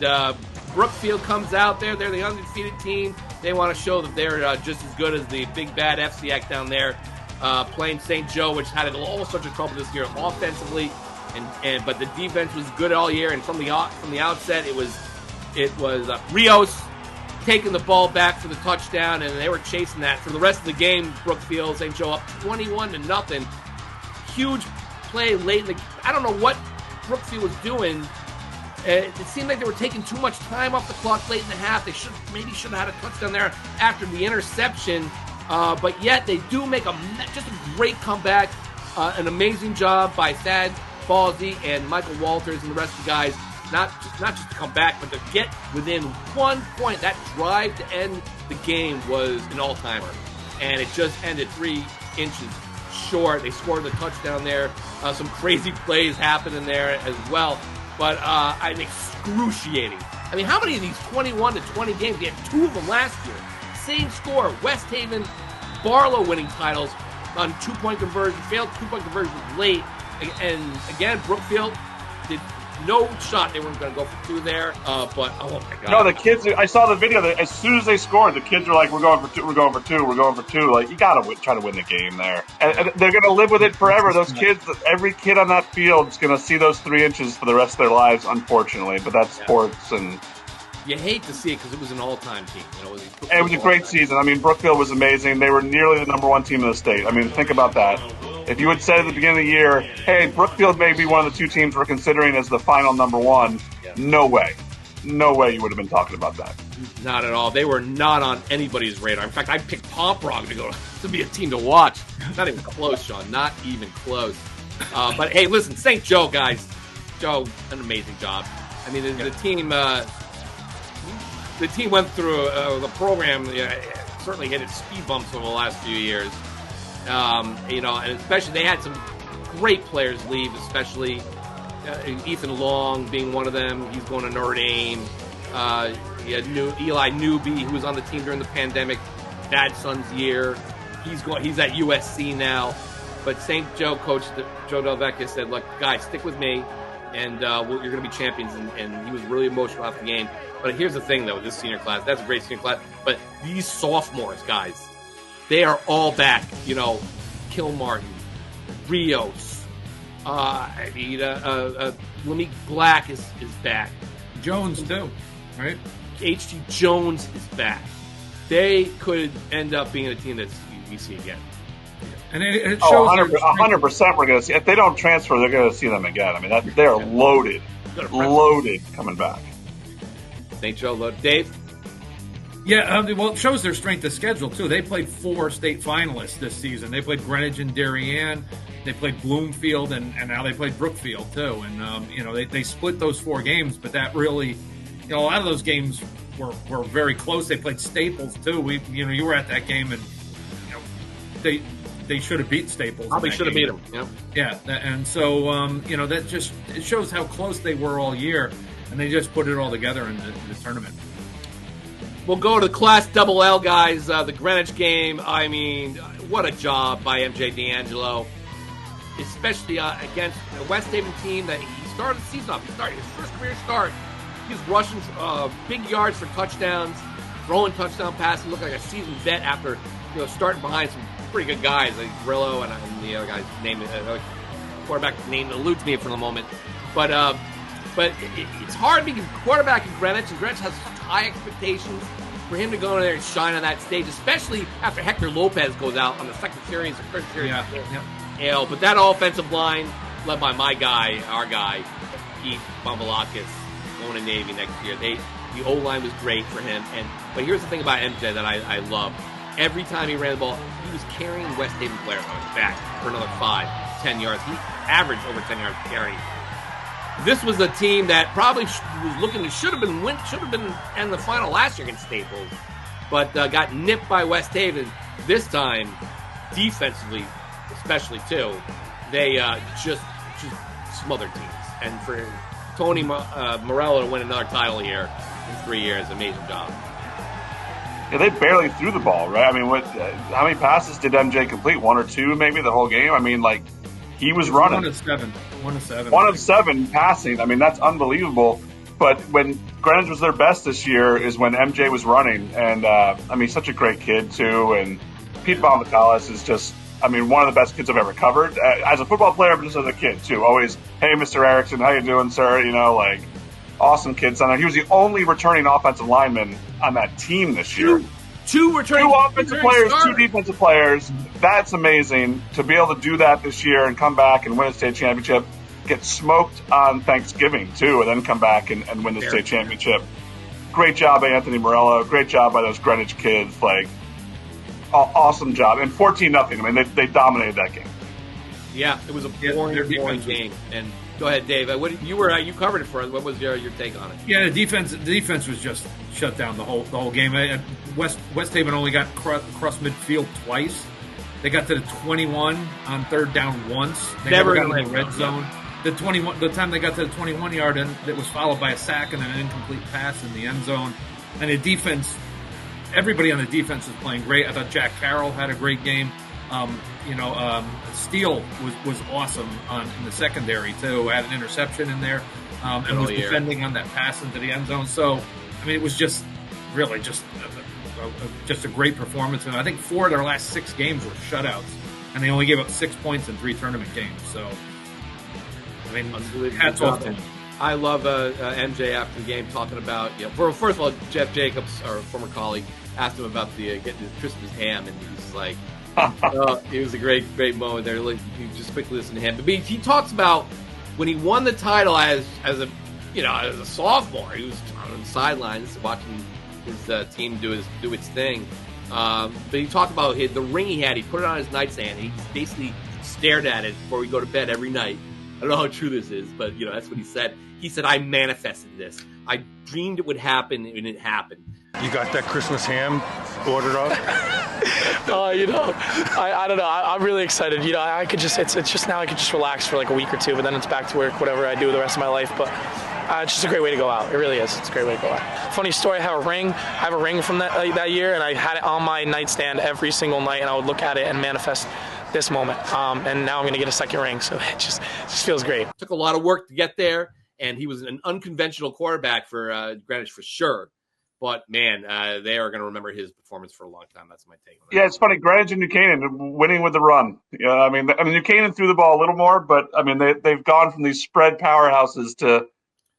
[SPEAKER 8] Brookfield comes out there. They're the undefeated team. They want to show that they're just as good as the big bad FCIAC down there, playing St. Joe, which had all sorts of trouble this year offensively, but the defense was good all year. And from the outset, it was Rios taking the ball back for the touchdown, and they were chasing that for the rest of the game. Brookfield, St. Joe up 21-0. Huge play late in the. I don't know what Brookfield was doing. It seemed like they were taking too much time off the clock late in the half. They should have had a touchdown there after the interception. But yet they do make just a great comeback. An amazing job by Thad Ballsy and Michael Walters and the rest of the guys. Not just to come back, but to get within 1 point. That drive to end the game was an all-timer. And it just ended 3 inches short. They scored the touchdown there. Some crazy plays happened in there as well. But excruciating. I mean, how many of these 21-20 games? We had 2 of them last year. Same score. West Haven, Barlow winning titles on 2-point conversion. Failed 2-point conversion late. And again, Brookfield did no shot. They weren't going to go for 2 there. But oh my God.
[SPEAKER 9] No, the kids. I saw the video that as soon as they scored, the kids were like, "We're going for 2. We're going for 2. We're going for 2." Like, you got to try to win the game there, and they're going to live with it forever. Those kids, every kid on that field is going to see those 3 inches for the rest of their lives, unfortunately. But that's sports, and
[SPEAKER 8] you hate to see it because it was an all-time team.
[SPEAKER 9] It was a great season. I mean, Brookfield was amazing. They were nearly the number 1 team in the state. I mean, think about that. If you had said at the beginning of the year, hey, Brookfield may be one of the 2 teams we're considering as the final number 1, no way. No way you would have been talking about that.
[SPEAKER 8] Not at all. They were not on anybody's radar. In fact, I picked Pomprog to be a team to watch. Not even close, Sean. Not even close. But, hey, listen, St. Joe, guys. Joe, an amazing job. I mean, the team went through the program, certainly hit its speed bumps over the last few years. And especially they had some great players leave, especially Ethan Long being one of them. He's going to Notre Dame. You had Eli Newby, who was on the team during the pandemic, bad son's year. He's at USC now. But St. Joe coach Joe Delvecchia said, "Look, guys, stick with me, and you're going to be champions." And he was really emotional after the game. But here's the thing, though, with this senior class. That's a great senior class. But these sophomores, guys, they are all back. Kilmartin, Rios, Lamique Black is back.
[SPEAKER 10] Jones, too, right?
[SPEAKER 8] H.T. Jones is back. they could end up being a team that we see again.
[SPEAKER 10] And it shows
[SPEAKER 9] 100% we're going to see. If they don't transfer, they're going to see them again. I mean, they're loaded coming back.
[SPEAKER 8] St. Joe loaded. Dave?
[SPEAKER 10] Yeah, well, it shows their strength of schedule, too. They played 4 state finalists this season. They played Greenwich and Darien. They played Bloomfield, and now they played Brookfield, too. And, they split those 4 games, but that really, a lot of those games were very close. They played Staples, too. You were at that game, and, they should have beat Staples.
[SPEAKER 8] Probably should have beat them. Yep.
[SPEAKER 10] Yeah, and so that just it shows how close they were all year, and they just put it all together in the tournament.
[SPEAKER 8] We'll go to the Class Double L guys. The Greenwich game. I mean, what a job by MJ D'Angelo, especially against a West Haven team that he started the season off. He started his first career start. He was rushing big yards for touchdowns, throwing touchdown passes. Looked like a seasoned vet after starting behind some pretty good guys like Grillo and the other guy's name, quarterback name eludes me for the moment. But it's hard being a quarterback in Greenwich, and Greenwich has such high expectations for him to go in there and shine on that stage, especially after Hector Lopez goes out on the second series or first series. Yeah. But that offensive line, led by my guy, our guy, Keith Bambalakis, going to Navy next year. The O-line was great for him. But here's the thing about MJ that I love. Every time he ran the ball, he was carrying West Haven players on his back for another 5-10 yards. He averaged over 10 yards carry. This was a team that probably should have been in the final last year against Staples, but got nipped by West Haven. This time, defensively, especially too, they just smothered teams. And for Tony Morello to win another title here in 3 years, amazing job.
[SPEAKER 9] Yeah, they barely threw the ball, right? I mean, how many passes did MJ complete? 1 or 2, maybe, the whole game? I mean, he was running.
[SPEAKER 10] 1 of 7. 1 of 7.
[SPEAKER 9] 1 of 7 passing. I mean, that's unbelievable. But when Greenwich was their best this year is when MJ was running. And, such a great kid, too. And Pete Bambalakis is just, one of the best kids I've ever covered. As a football player, but just as a kid, too. Always, hey, Mr. Erickson, how you doing, sir? Awesome kids on there. He was the only returning offensive lineman on that team this year.
[SPEAKER 8] Two
[SPEAKER 9] offensive players, 2 defensive players. That's amazing to be able to do that this year and come back and win a state championship. Get smoked on Thanksgiving, too, and then come back and win the state championship. Great job by Anthony Morello. Great job by those Greenwich kids. Awesome job. And 14-0. They dominated that game.
[SPEAKER 8] Yeah, it was a boring game. And go ahead, Dave. You covered it for us. What was your take on it?
[SPEAKER 10] Yeah, the defense was just shut down the whole game. West Haven only got across midfield twice. They got to the 21 on 3rd down once. They never got in the red zone. The time they got to the 21-yard, and it was followed by a sack and then an incomplete pass in the end zone. And the defense, everybody on the defense was playing great. I thought Jack Carroll had a great game. Steele was awesome in the secondary too. Had an interception in there, and was defending on that pass into the end zone. So, it was just really just a great performance. And I think 4 of their last 6 games were shutouts, and they only gave up 6 points in 3 tournament games. So, hats off to them.
[SPEAKER 8] I love MJ after the game talking about, first of all, Jeff Jacobs, our former colleague, asked him about getting his Christmas ham, and he was like, it was a great moment there. You just quickly listen to him. But he talks about when he won the title as a sophomore. He was on the sidelines watching his team do its thing. But he talked about the ring he had. He put it on his nightstand. He basically stared at it before we go to bed every night. I don't know how true this is, but that's what he said. He said, "I manifested this. I dreamed it would happen, and it happened."
[SPEAKER 13] You got that Christmas ham ordered up?
[SPEAKER 5] I don't know. I'm really excited. I could just, it's just now I could just relax for a week or 2, but then it's back to work, whatever I do the rest of my life. But it's just a great way to go out. It really is. It's a great way to go out. Funny story, I have a ring from that year, and I had it on my nightstand every single night, and I would look at it and manifest this moment. And now I'm going to get a second ring, so it just feels great.
[SPEAKER 8] It took a lot of work to get there, and he was an unconventional quarterback for Greenwich for sure. But, man, they are going to remember his performance for a long time. That's my take on it.
[SPEAKER 9] Yeah, it's funny. Greenwich and New Canaan winning with the run. New Canaan threw the ball a little more, but, they've gone from these spread powerhouses to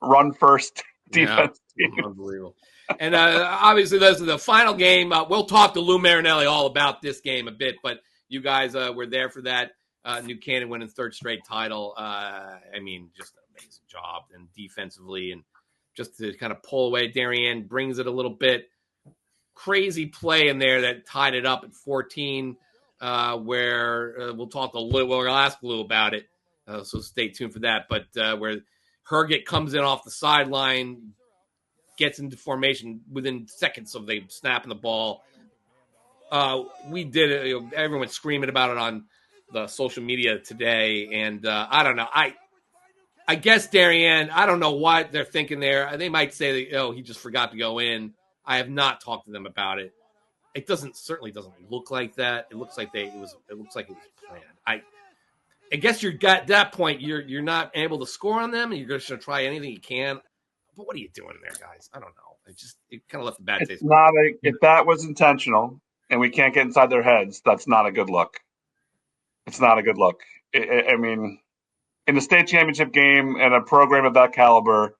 [SPEAKER 9] run-first defense team.
[SPEAKER 8] Unbelievable. And obviously, this is the final game. We'll talk to Lou Marinelli all about this game a bit, but you guys were there for that. New Canaan winning third straight title. I mean, just an amazing job and defensively, and just to kind of pull away. Darien brings it a little bit. Crazy play in there that tied it up at 14, where we'll talk a little. We'll ask Lou about it, so stay tuned for that. But where Herget comes in off the sideline, gets into formation within seconds of they snapping the ball. We did it. Everyone's screaming about it on the social media today, and I don't know. I guess Darien, I don't know what they're thinking there. They might say that, he just forgot to go in. I have not talked to them about it. It certainly doesn't look like that. It looks like it was planned. I guess you're at that point. You're not able to score on them, and you're just going to try anything you can. But what are you doing there, guys? I don't know. It kind of left a bad taste.
[SPEAKER 9] If that was intentional and we can't get inside their heads, that's not a good look. It's not a good look. I mean, in the state championship game, and a program of that caliber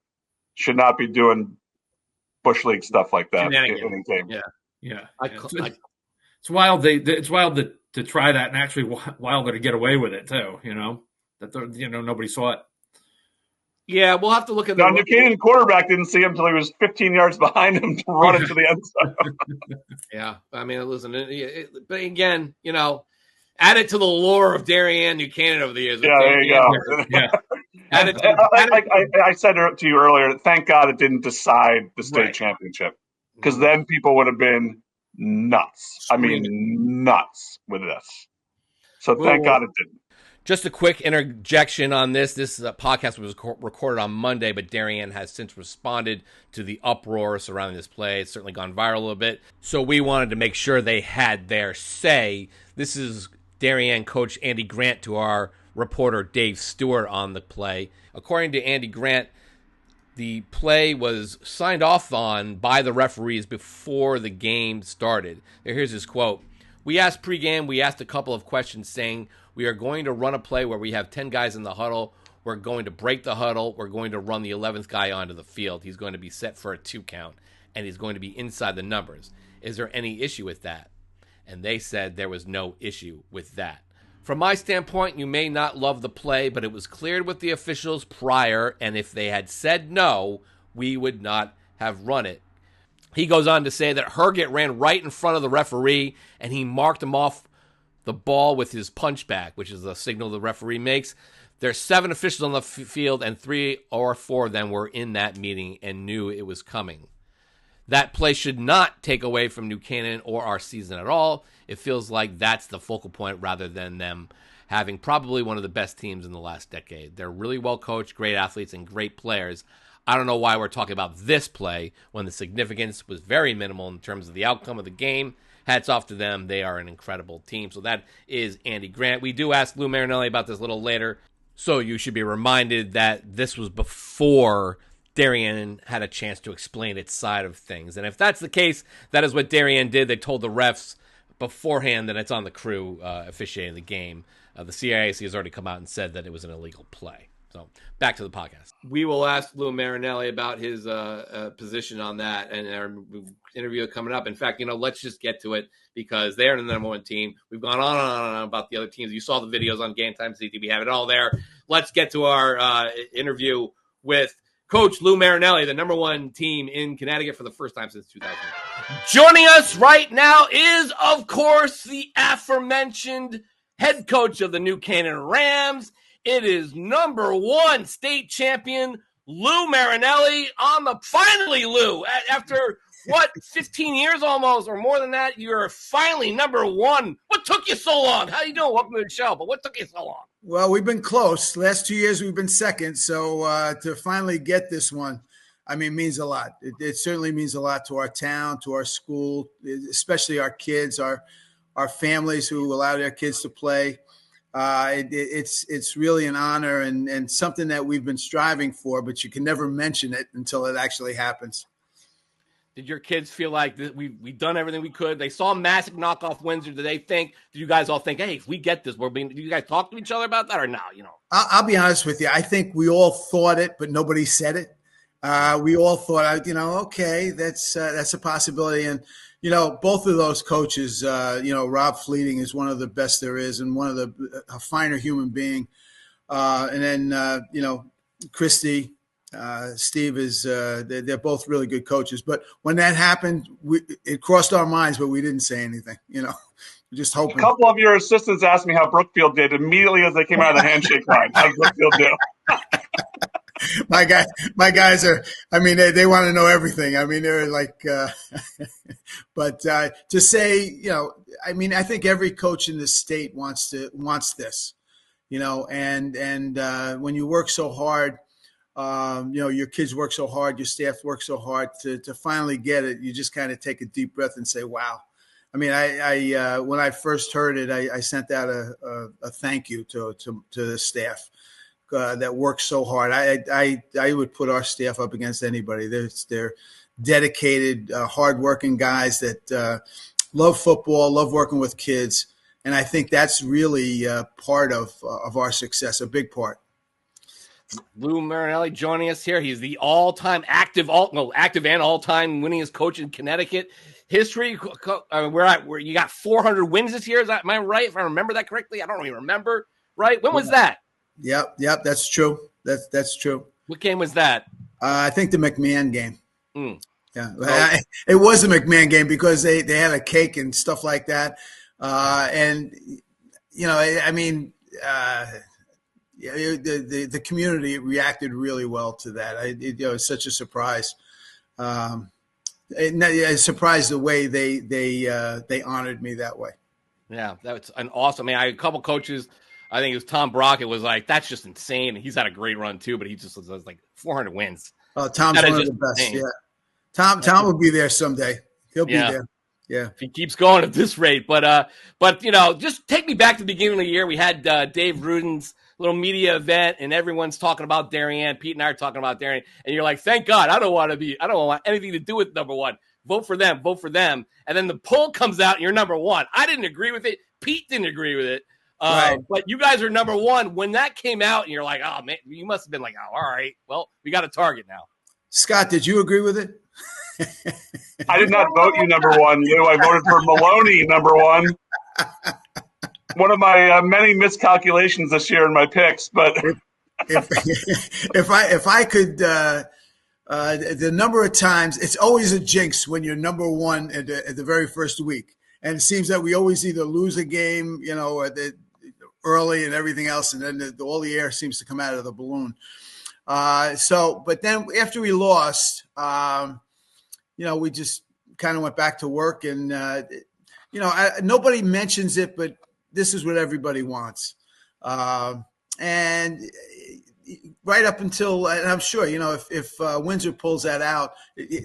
[SPEAKER 9] should not be doing Bush League stuff like that in a game.
[SPEAKER 10] Yeah. It's wild. It's wild to try that, and actually wilder to get away with it too. Nobody saw it.
[SPEAKER 8] Yeah, we'll have to look at
[SPEAKER 9] the New Canaan quarterback didn't see him until he was 15 yards behind him to run into the end zone.
[SPEAKER 8] Yeah, I mean, listen, but again, add it to the lore of Darien, New Canaan over the years.
[SPEAKER 9] Yeah, there you go. Yeah. I said to you earlier, thank God it didn't decide the state championship, because then people would have been nuts. Screaming. I mean, nuts with this. So thank God it didn't.
[SPEAKER 8] Just a quick interjection on this. This podcast was recorded on Monday, but Darien has since responded to the uproar surrounding this play. It's certainly gone viral a little bit. So we wanted to make sure they had their say. This is Darien coach Andy Grant to our reporter Dave Stewart on the play. According to Andy Grant, the play was signed off on by the referees before the game started. Here's his quote. We asked a couple of questions saying, we are going to run a play where we have 10 guys in the huddle. We're going to break the huddle. We're going to run the 11th guy onto the field. He's going to be set for a 2 count, and he's going to be inside the numbers. Is there any issue with that? And they said there was no issue with that. From my standpoint, you may not love the play, but it was cleared with the officials prior, and if they had said no, we would not have run it. He goes on to say that Herget ran right in front of the referee, and he marked him off the ball with his punchback, which is a signal the referee makes. There's 7 officials on the field, and 3 or 4 of them were in that meeting and knew it was coming. That play should not take away from New Canaan or our season at all. It feels like that's the focal point rather than them having probably one of the best teams in the last decade. They're really well coached, great athletes, and great players. I don't know why we're talking about this play when the significance was very minimal in terms of the outcome of the game. Hats off to them. They are an incredible team. So that is Andy Grant. We do ask Lou Marinelli about this a little later, so you should be reminded that this was before Darien had a chance to explain its side of things. And if that's the case, that is what Darien did. They told the refs beforehand that it's on the crew officiating the game. The CIAC has already come out and said that it was an illegal play. So back to the podcast. We will ask Lou Marinelli about his position on that and our interview coming up. In fact, let's just get to it because they're the number 1 team. We've gone on and on and on about the other teams. You saw the videos on GameTimeCT. We have it all there. Let's get to our interview with Coach Lou Marinelli, the number 1 team in Connecticut for the first time since 2000. Joining us right now is, of course, the aforementioned head coach of the New Canaan Rams. It is number 1 state champion, Lou Marinelli finally, Lou, after 15 years almost, or more than that, you're finally number 1. What took you so long? How you doing? Welcome to the show, but what took you so long?
[SPEAKER 14] Well, we've been close. Last 2 years, we've been second. So to finally get this one, means a lot. It certainly means a lot to our town, to our school, especially our kids, our families who allow their kids to play. It's really an honor and something that we've been striving for, but you can never mention it until it actually happens.
[SPEAKER 8] Did your kids feel like we've done everything we could? They saw Masuk knock off Windsor. Did you guys all think, hey, if we get this, do you guys talk to each other about that or no?
[SPEAKER 14] I'll be honest with you. I think we all thought it, but nobody said it. We all thought, okay, that's a possibility. And, both of those coaches, Rob Fleeting is one of the best there is and one of a finer human being. And then, Christy, Steve is, they're both really good coaches. But when that happened, it crossed our minds, but we didn't say anything, just hoping.
[SPEAKER 9] A couple of your assistants asked me how Brookfield did immediately as they came out of the handshake line. How did Brookfield do?
[SPEAKER 14] My guys are, they want to know everything. They're like, but to say, I think every coach in the state wants this, and when you work so hard, your kids work so hard, your staff works so hard to finally get it. You just kind of take a deep breath and say, wow. I when I first heard it, I sent out a thank you to the staff that works so hard. I would put our staff up against anybody. They're dedicated, hardworking guys that love football, love working with kids, and I think that's really part of our success, a big part.
[SPEAKER 8] Lou Marinelli joining us here. He's the all-time active and all-time winningest coach in Connecticut history. Where you got 400 wins this year. Am I right? If I remember that correctly, I don't even remember. Right? When was that?
[SPEAKER 14] Yep, that's true. That's true.
[SPEAKER 8] What game was that?
[SPEAKER 14] I think the McMahon game.
[SPEAKER 8] Yeah,
[SPEAKER 14] it was a McMahon game because they had a cake and stuff like that, and the community reacted really well to that. It was such a surprise. It surprised the way they honored me that way.
[SPEAKER 8] Yeah, that's an awesome. I had a couple coaches. I think it was Tom Brockett was like, that's just insane. And he's had a great run too, but he just was like 400 wins.
[SPEAKER 14] Oh, Tom's one of the best. Insane. Yeah, Tom will be there someday. He'll be there. Yeah,
[SPEAKER 8] if he keeps going at this rate. But just take me back to the beginning of the year. We had Dave Ruden's little media event, and everyone's talking about Darien. Pete and I are talking about Darien, and you're like, thank God, I don't want anything to do with number one. Vote for them. And then the poll comes out, and you're number one. I didn't agree with it. Pete didn't agree with it.
[SPEAKER 14] Right.
[SPEAKER 8] But you guys are number one. When that came out, and you're like, oh man, you must have been like, oh, all right, well, we got a target now.
[SPEAKER 14] Scott, did you agree with it?
[SPEAKER 9] I did not vote you number one, Lou. I voted for Maloney number one. One of my many miscalculations this year in my picks, but
[SPEAKER 14] if I could, the number of times it's always a jinx when you're number one at the very first week, and it seems that we always either lose a game, early and everything else, and then all the air seems to come out of the balloon. But then after we lost, we just kind of went back to work, and nobody mentions it, but this is what everybody wants. And right up until, and I'm sure, if Windsor pulls that out,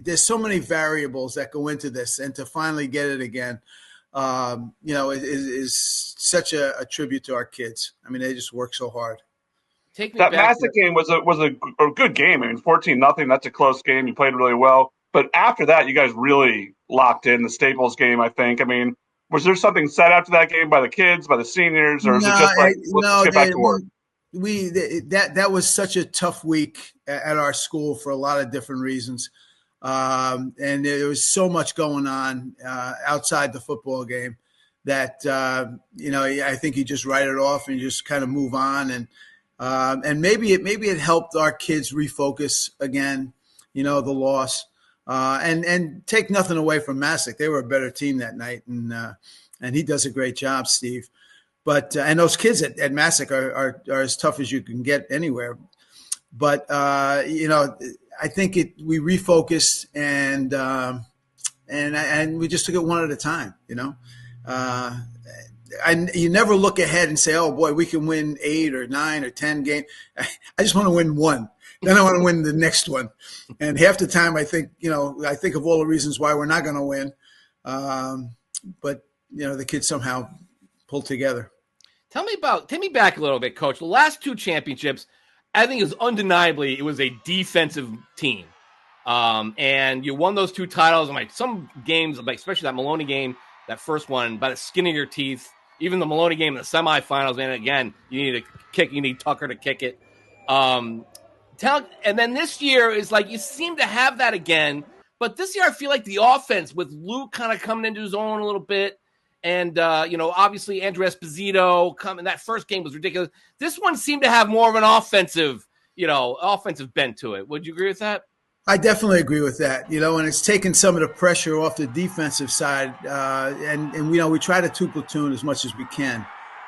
[SPEAKER 14] there's so many variables that go into this, and to finally get it again, is such a tribute to our kids. They just work so hard.
[SPEAKER 9] That Masuk game was a good game. 14-0. That's a close game. You played really well. But after that, you guys really locked in the Staples game, I think. Was there something set after that game by the kids, by the seniors, or is it just like, let's get back to work?
[SPEAKER 14] That was such a tough week at our school for a lot of different reasons. And there was so much going on outside the football game that, I think you just write it off and you just kind of move on. And maybe it helped our kids refocus again, the loss. And take nothing away from Masuk. They were a better team that night, and he does a great job, Steve. But and those kids at Masuk are as tough as you can get anywhere. But I think we refocused and we just took it one at a time. You never look ahead and say, "Oh boy, we can win 8 or 9 or 10 games." I just want to win one. Then I want to win the next one. And half the time I think of all the reasons why we're not going to win. But the kids somehow pulled together.
[SPEAKER 8] Take me back a little bit, Coach. The last 2 championships, I think it was a defensive team. And you won those 2 titles. Some games, especially that Maloney game, that first one, by the skin of your teeth. Even the Maloney game in the semifinals, and again, you need Tucker to kick it. And then this year is like you seem to have that again. But this year I feel like the offense with Luke kind of coming into his own a little bit. And, obviously Andrew Esposito coming. That first game was ridiculous. This one seemed to have more of an offensive bent to it. Would you agree with that?
[SPEAKER 14] I definitely agree with that, and it's taken some of the pressure off the defensive side. And we try to two-platoon as much as we can.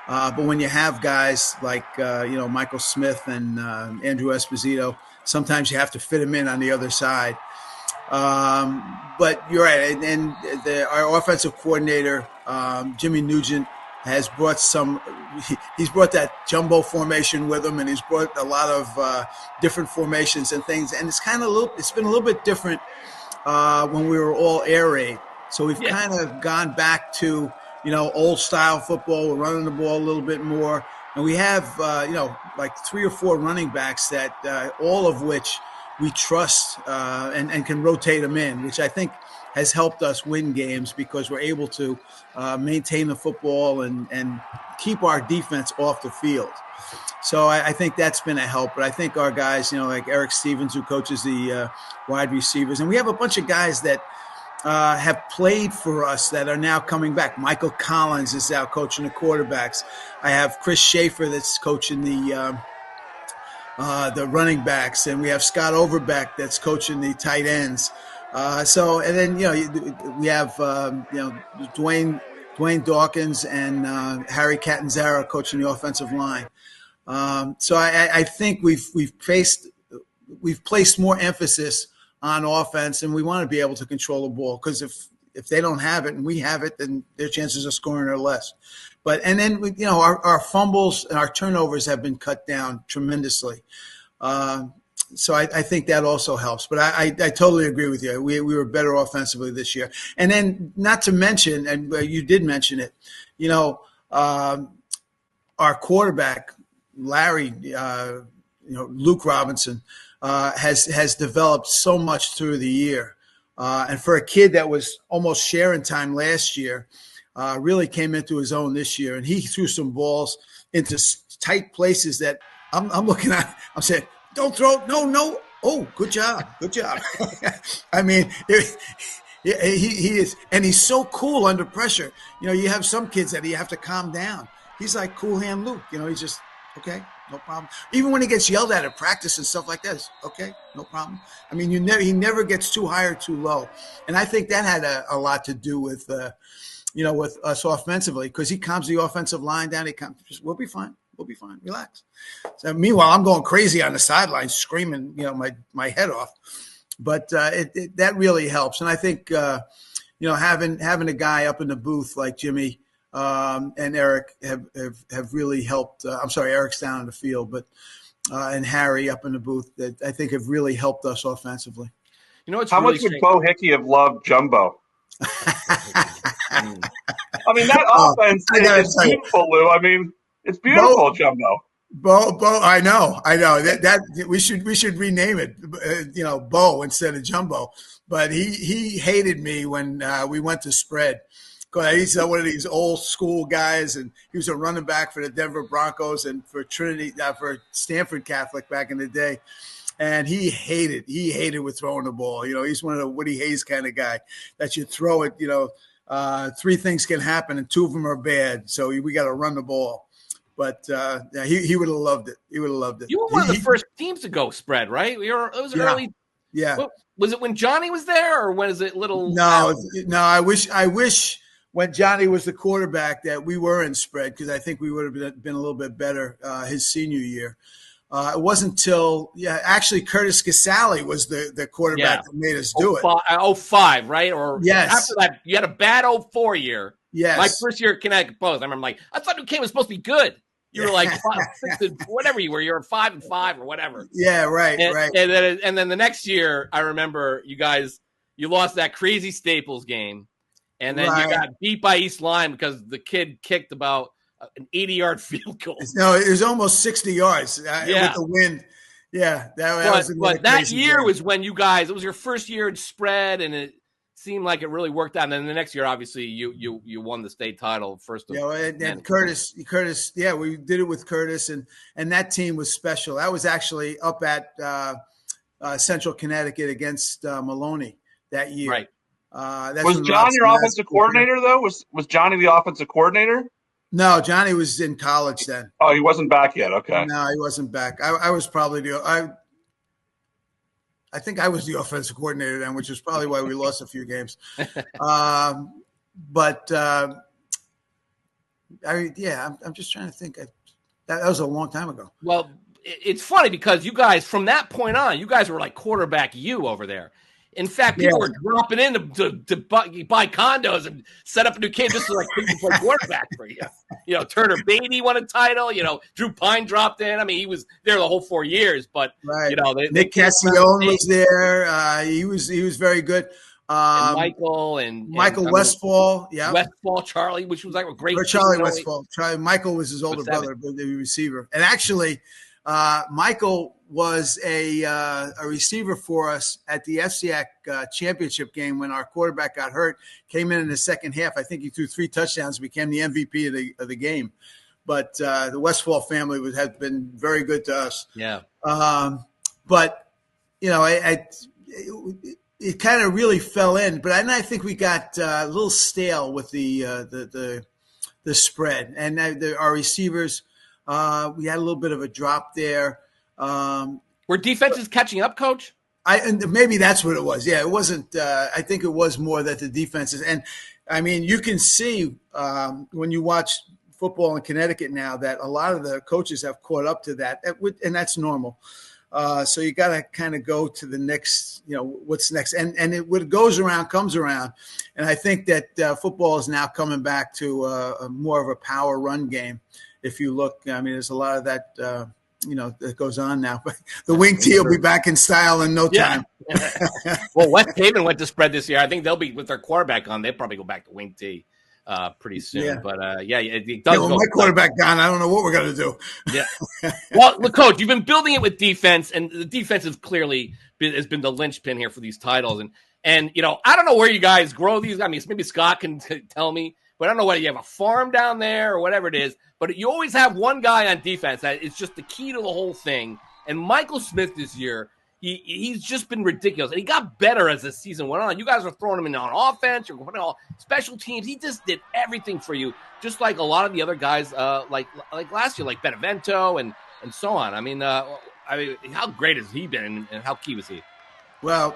[SPEAKER 14] But when you have guys like, Michael Smith and Andrew Esposito, sometimes you have to fit them in on the other side. But you're right. And our offensive coordinator, Jimmy Nugent, has brought he's brought that jumbo formation with him, and he's brought a lot of different formations and things. And it's been a little bit different when we were all air raid. So we've kind of gone back to, old style football. We're running the ball a little bit more. And we have, like 3 or 4 running backs that all of which we trust and can rotate them in, which I think has helped us win games because we're able to maintain the football and keep our defense off the field. So I think that's been a help. But I think our guys, like Eric Stevens, who coaches the wide receivers, and we have a bunch of guys that have played for us that are now coming back. Michael Collins is now coaching the quarterbacks. I have Chris Schaefer that's coaching the running backs, and we have Scott Overbeck that's coaching the tight ends. And then we have Dwayne Dawkins and Harry Catanzaro coaching the offensive line. So I think we've placed more emphasis on offense, and we want to be able to control the ball because if they don't have it and we have it, then their chances of scoring are less. And then our fumbles and our turnovers have been cut down tremendously. So I think that also helps. But I totally agree with you. We were better offensively this year. And then not to mention, and you did mention it, our quarterback, Larry, Luke Robinson, has developed so much through the year. And for a kid that was almost sharing time last year, really came into his own this year. And he threw some balls into tight places that I'm looking at. I'm saying, don't throw. No. Oh, good job. I mean, he is. And he's so cool under pressure. You have some kids that you have to calm down. He's like Cool Hand Luke. He's just, okay, no problem. Even when he gets yelled at practice and stuff like that, it's okay, no problem. I mean, he never gets too high or too low. And I think that had a lot to do with, with us offensively, because he calms the offensive line down. We'll be fine. Relax. So meanwhile, I'm going crazy on the sidelines, screaming, my head off. But that really helps. And I think, having a guy up in the booth like Jimmy and Eric have really helped. I'm sorry, Eric's down in the field, but and Harry up in the booth that I think have really helped us offensively.
[SPEAKER 9] How much would Bo Hickey have loved Jumbo? I mean, that offense is beautiful, Lou. I mean, it's beautiful, Jumbo.
[SPEAKER 14] Bo, I know. That we should rename it, Bo instead of Jumbo. But he hated me when we went to spread. Because he's one of these old school guys, and he was a running back for the Denver Broncos and for for Stanford Catholic back in the day. And he hated with throwing the ball. He's one of the Woody Hayes kind of guy that you throw it, 3 things can happen and 2 of them are bad. So we got to run the ball. But he would have loved it. He would have loved it.
[SPEAKER 8] You were one of the first teams to go spread, right? It was early.
[SPEAKER 14] Yeah.
[SPEAKER 8] Was it when Johnny was there, or when is it little?
[SPEAKER 14] No. I wish when Johnny was the quarterback that we were in spread, because I think we would have been a little bit better his senior year. It wasn't until actually Curtis Casale was the quarterback that made us do it.
[SPEAKER 8] 05, right? Or
[SPEAKER 14] yes.
[SPEAKER 8] After that, you had a bad 04 year.
[SPEAKER 14] Yes.
[SPEAKER 8] My first year at Connecticut Post, I remember I thought New Cane was supposed to be good. You were like 5, 6, whatever you were. You were 5-5 or whatever.
[SPEAKER 14] Yeah, right.
[SPEAKER 8] And then the next year, I remember you lost that crazy Staples game, and then you got beat by East Lyme because the kid kicked about an 80-yard field goal.
[SPEAKER 14] No, it was almost 60 yards with the wind. Yeah,
[SPEAKER 8] that was. But that year was when you guys. It was your first year in spread, and it seemed like it really worked out. And then the next year, obviously, you won the state title first.
[SPEAKER 14] And Curtis, yeah, we did it with Curtis, and that team was special. That was actually up at Central Connecticut against Maloney that year.
[SPEAKER 8] Right.
[SPEAKER 9] Was John your offensive coordinator though? Was Johnny the offensive coordinator?
[SPEAKER 14] No, Johnny was in college then.
[SPEAKER 9] Oh, he wasn't back yet. Okay.
[SPEAKER 14] No, he wasn't back. I was probably I think I was the offensive coordinator then, which is probably why we lost a few games. I'm just trying to think. That was a long time ago.
[SPEAKER 8] Well, it's funny because you guys, from that point on, you guys were like quarterback U over there. In fact, people were dropping in to buy condos and set up a new camp just so like people play quarterback for you. You know, Turner Beatty won a title. You know, Drew Pine dropped in. I mean, he was there the whole 4 years. But you know,
[SPEAKER 14] Nick Cassione was there. He was very good.
[SPEAKER 8] And Michael
[SPEAKER 14] Westfall, yeah,
[SPEAKER 8] Westfall, Charlie, which was like a great.
[SPEAKER 14] Charlie Westfall. Michael was his older brother, the receiver, and actually, Michael was a receiver for us at the FCIAC championship game when our quarterback got hurt. Came in the second half. I think he threw 3 touchdowns, became the MVP of the game. But the Westfall family has been very good to us.
[SPEAKER 8] Yeah.
[SPEAKER 14] But you know, it kind of really fell in. But I think we got a little stale with the spread, and our receivers. We had a little bit of a drop there.
[SPEAKER 8] Were defenses catching up, Coach?
[SPEAKER 14] And maybe that's what it was. Yeah, it wasn't. I think it was more that the defenses. And I mean, you can see when you watch football in Connecticut now that a lot of the coaches have caught up to that, and that's normal. So you got to kind of go to the next. You know, what's next, and what goes around comes around. And I think that football is now coming back to more of a power run game. If you look, I mean, there's a lot of that, that goes on now. But the wing tee will be back in style in no time.
[SPEAKER 8] Well, West Haven went to spread this year. I think they'll be with their quarterback on. They'll probably go back to wing tee pretty soon.
[SPEAKER 14] Yeah.
[SPEAKER 8] But it does.
[SPEAKER 14] My quarterback gone. I don't know what we're going to do.
[SPEAKER 8] Yeah. Well, look, Coach, you've been building it with defense, and the defense has clearly has been the linchpin here for these titles. And you know, I don't know where you guys grow these. I mean, maybe Scott can tell me. But I don't know whether you have a farm down there or whatever it is. But you always have one guy on defense that is just the key to the whole thing. And Michael Smith this year, he's just been ridiculous. And he got better as the season went on. You guys are throwing him in on offense. You're putting all special teams. He just did everything for you, just like a lot of the other guys like last year, like Benevento and so on. I mean, how great has he been and how key was he?
[SPEAKER 14] Well,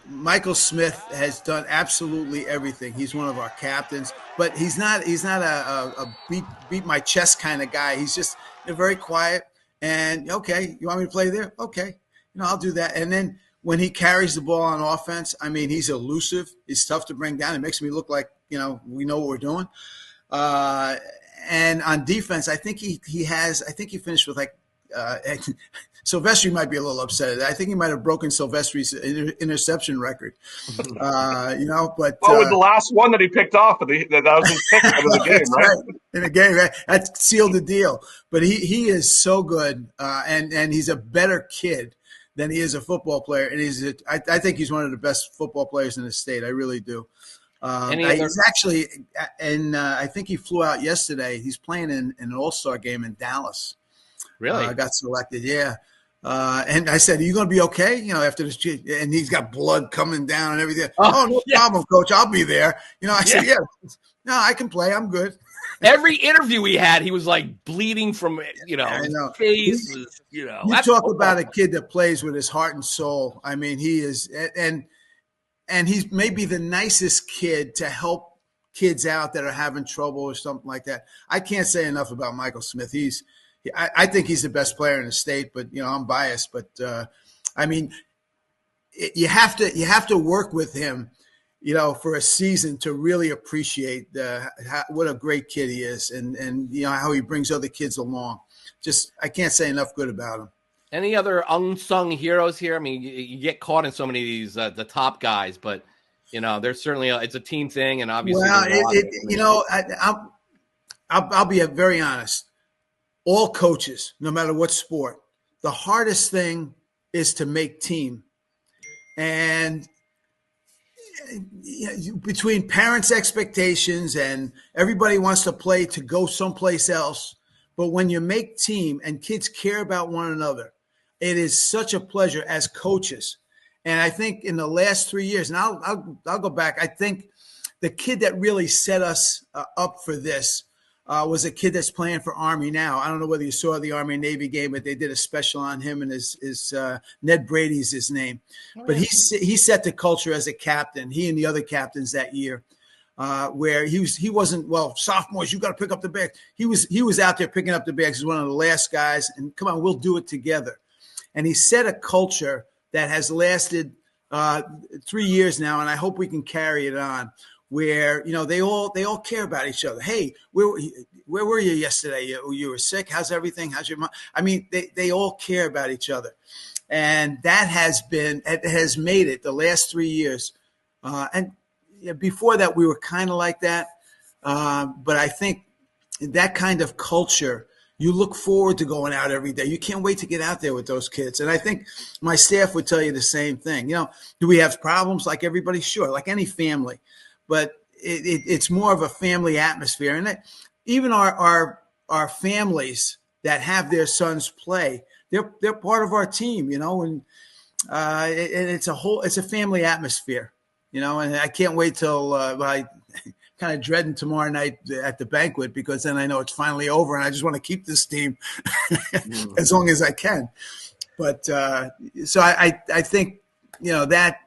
[SPEAKER 14] Michael Smith has done absolutely everything. He's one of our captains, but he's not a beat my chest kind of guy. He's just very quiet and okay, you want me to play there? Okay. I'll do that. And then when he carries the ball on offense, I mean, he's elusive. He's tough to bring down. It makes me look like, we know what we're doing. And on defense, I think he finished with Silvestri might be a little upset. I think he might have broken Silvestri's interception record. But
[SPEAKER 9] with the last one that he picked off, that was his pick of the game, right?
[SPEAKER 14] In the game, right? That sealed the deal. But he is so good, and he's a better kid than he is a football player. And I think he's one of the best football players in the state. I really do. He's actually, and I think he flew out yesterday. He's playing in an All-Star game in Dallas.
[SPEAKER 8] Really?
[SPEAKER 14] Got selected, yeah. And I said, "Are you going to be okay?" After this, and he's got blood coming down and everything. No problem, Coach. I'll be there. I said, "Yeah, no, I can play. I'm good."
[SPEAKER 8] Every interview we had, he was like bleeding from his face.
[SPEAKER 14] You talk about a kid that plays with his heart and soul. I mean, he is, and he's maybe the nicest kid to help kids out that are having trouble or something like that. I can't say enough about Michael Smith. I think he's the best player in the state, but I'm biased. But I mean, you have to work with him, for a season to really appreciate what a great kid he is, and how he brings other kids along. Just I can't say enough good about him.
[SPEAKER 8] Any other unsung heroes here? I mean, you get caught in so many of these the top guys, but there's certainly it's a team thing, and obviously,
[SPEAKER 14] I'll be very honest. All coaches, no matter what sport, the hardest thing is to make team. And between parents' expectations and everybody wants to play to go someplace else, but when you make team and kids care about one another, it is such a pleasure as coaches. And I think in the last 3 years, and I'll go back, I think the kid that really set us up for this was a kid that's playing for Army now. I don't know whether you saw the Army-Navy game, but they did a special on him, and his Ned Brady's his name. But he set the culture as a captain, he and the other captains that year, where he wasn't, well, sophomores, you got to pick up the bags. He was out there picking up the bags. He's one of the last guys, and come on, we'll do it together. And he set a culture that has lasted 3 years now, and I hope we can carry it on, where they all care about each other. Hey, where were you yesterday? You were sick. How's everything? How's your mom? I mean, they all care about each other, and that has made it the last 3 years. And before that, we were kind of like that, but I think that kind of culture. You look forward to going out every day. You can't wait to get out there with those kids. And I think my staff would tell you the same thing. Do we have problems like everybody? Sure, like any family. But it's more of a family atmosphere. And even our families that have their sons play, they're part of our team, and it's a family atmosphere, and I can't wait till I kind of dreading tomorrow night at the banquet, because then I know it's finally over and I just want to keep this team as long as I can. But so I think, that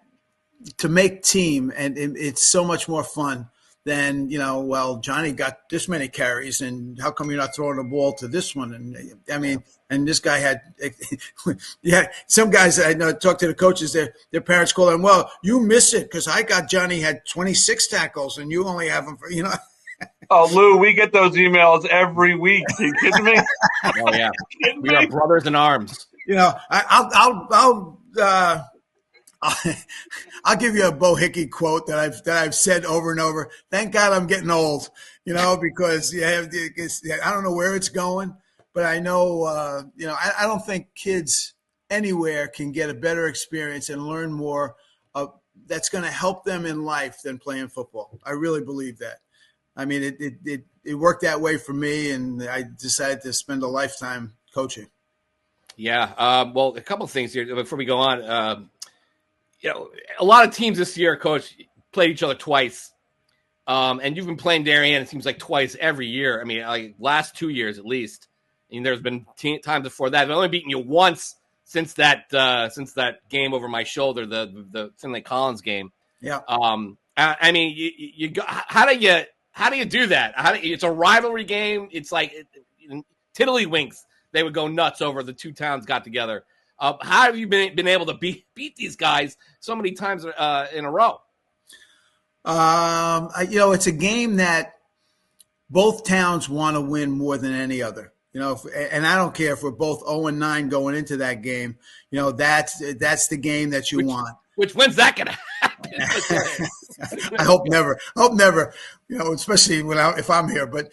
[SPEAKER 14] to make team, and it's so much more fun than, well, Johnny got this many carries and how come you're not throwing the ball to this one? And I mean, and this guy had, some guys I know talk to the coaches, their parents call them, well, you miss it because I got Johnny had 26 tackles and you only have him for,
[SPEAKER 9] Oh, Lou, we get those emails every week. Are you kidding me?
[SPEAKER 8] Oh, yeah. We are brothers in arms.
[SPEAKER 14] I'll give you a Bo Hickey quote that I've said over and over. Thank God I'm getting old, because I don't know where it's going, but I know, I don't think kids anywhere can get a better experience and learn more that's going to help them in life than playing football. I really believe that. I mean, it worked that way for me, and I decided to spend a lifetime coaching.
[SPEAKER 8] Yeah. Well, a couple of things here before we go on. A lot of teams this year, Coach, played each other twice. And you've been playing Darien, it seems like twice every year. I mean, like last 2 years at least. And there's been times before that. I've only beaten you once since that game over my shoulder, the Finlay Collins game.
[SPEAKER 14] Yeah.
[SPEAKER 8] I mean, you how do you do that? It's a rivalry game. It's like tiddlywinks. They would go nuts over the two towns got together. How have you been able to beat these guys so many times in a row?
[SPEAKER 14] It's a game that both towns want to win more than any other. And I don't care if we're both 0-9 going into that game. That's the game that you want.
[SPEAKER 8] When's that going to happen?
[SPEAKER 14] I hope never. Especially if I'm here. But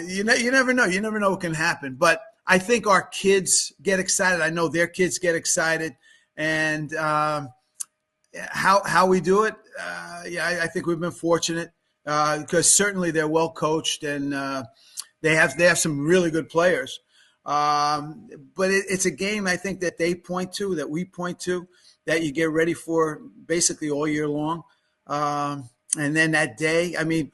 [SPEAKER 14] you never know. You never know what can happen. But I think our kids get excited. I know their kids get excited, and how we do it. I think we've been fortunate because certainly they're well coached and they have some really good players. But it's a game I think that they point to, that we point to, that you get ready for basically all year long. And then that day, I mean,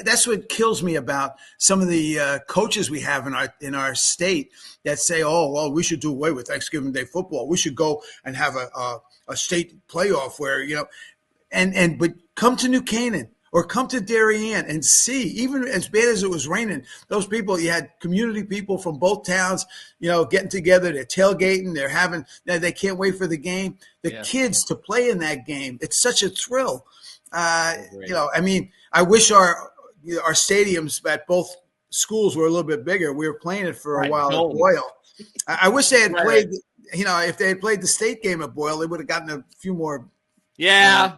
[SPEAKER 14] that's what kills me about some of the coaches we have in our state that say, "Oh, well, we should do away with Thanksgiving Day football. We should go and have a state playoff where but come to New Canaan or come to Darien and see. Even as bad as it was raining, those people, you had community people from both towns, getting together. They're tailgating. They can't wait for the game. The kids to play in that game. It's such a thrill." I mean, I wish our stadiums at both schools were a little bit bigger. We were playing it for a while at Boyle. I wish they had played, if they had played the state game at Boyle, they would have gotten a few more.
[SPEAKER 8] Yeah.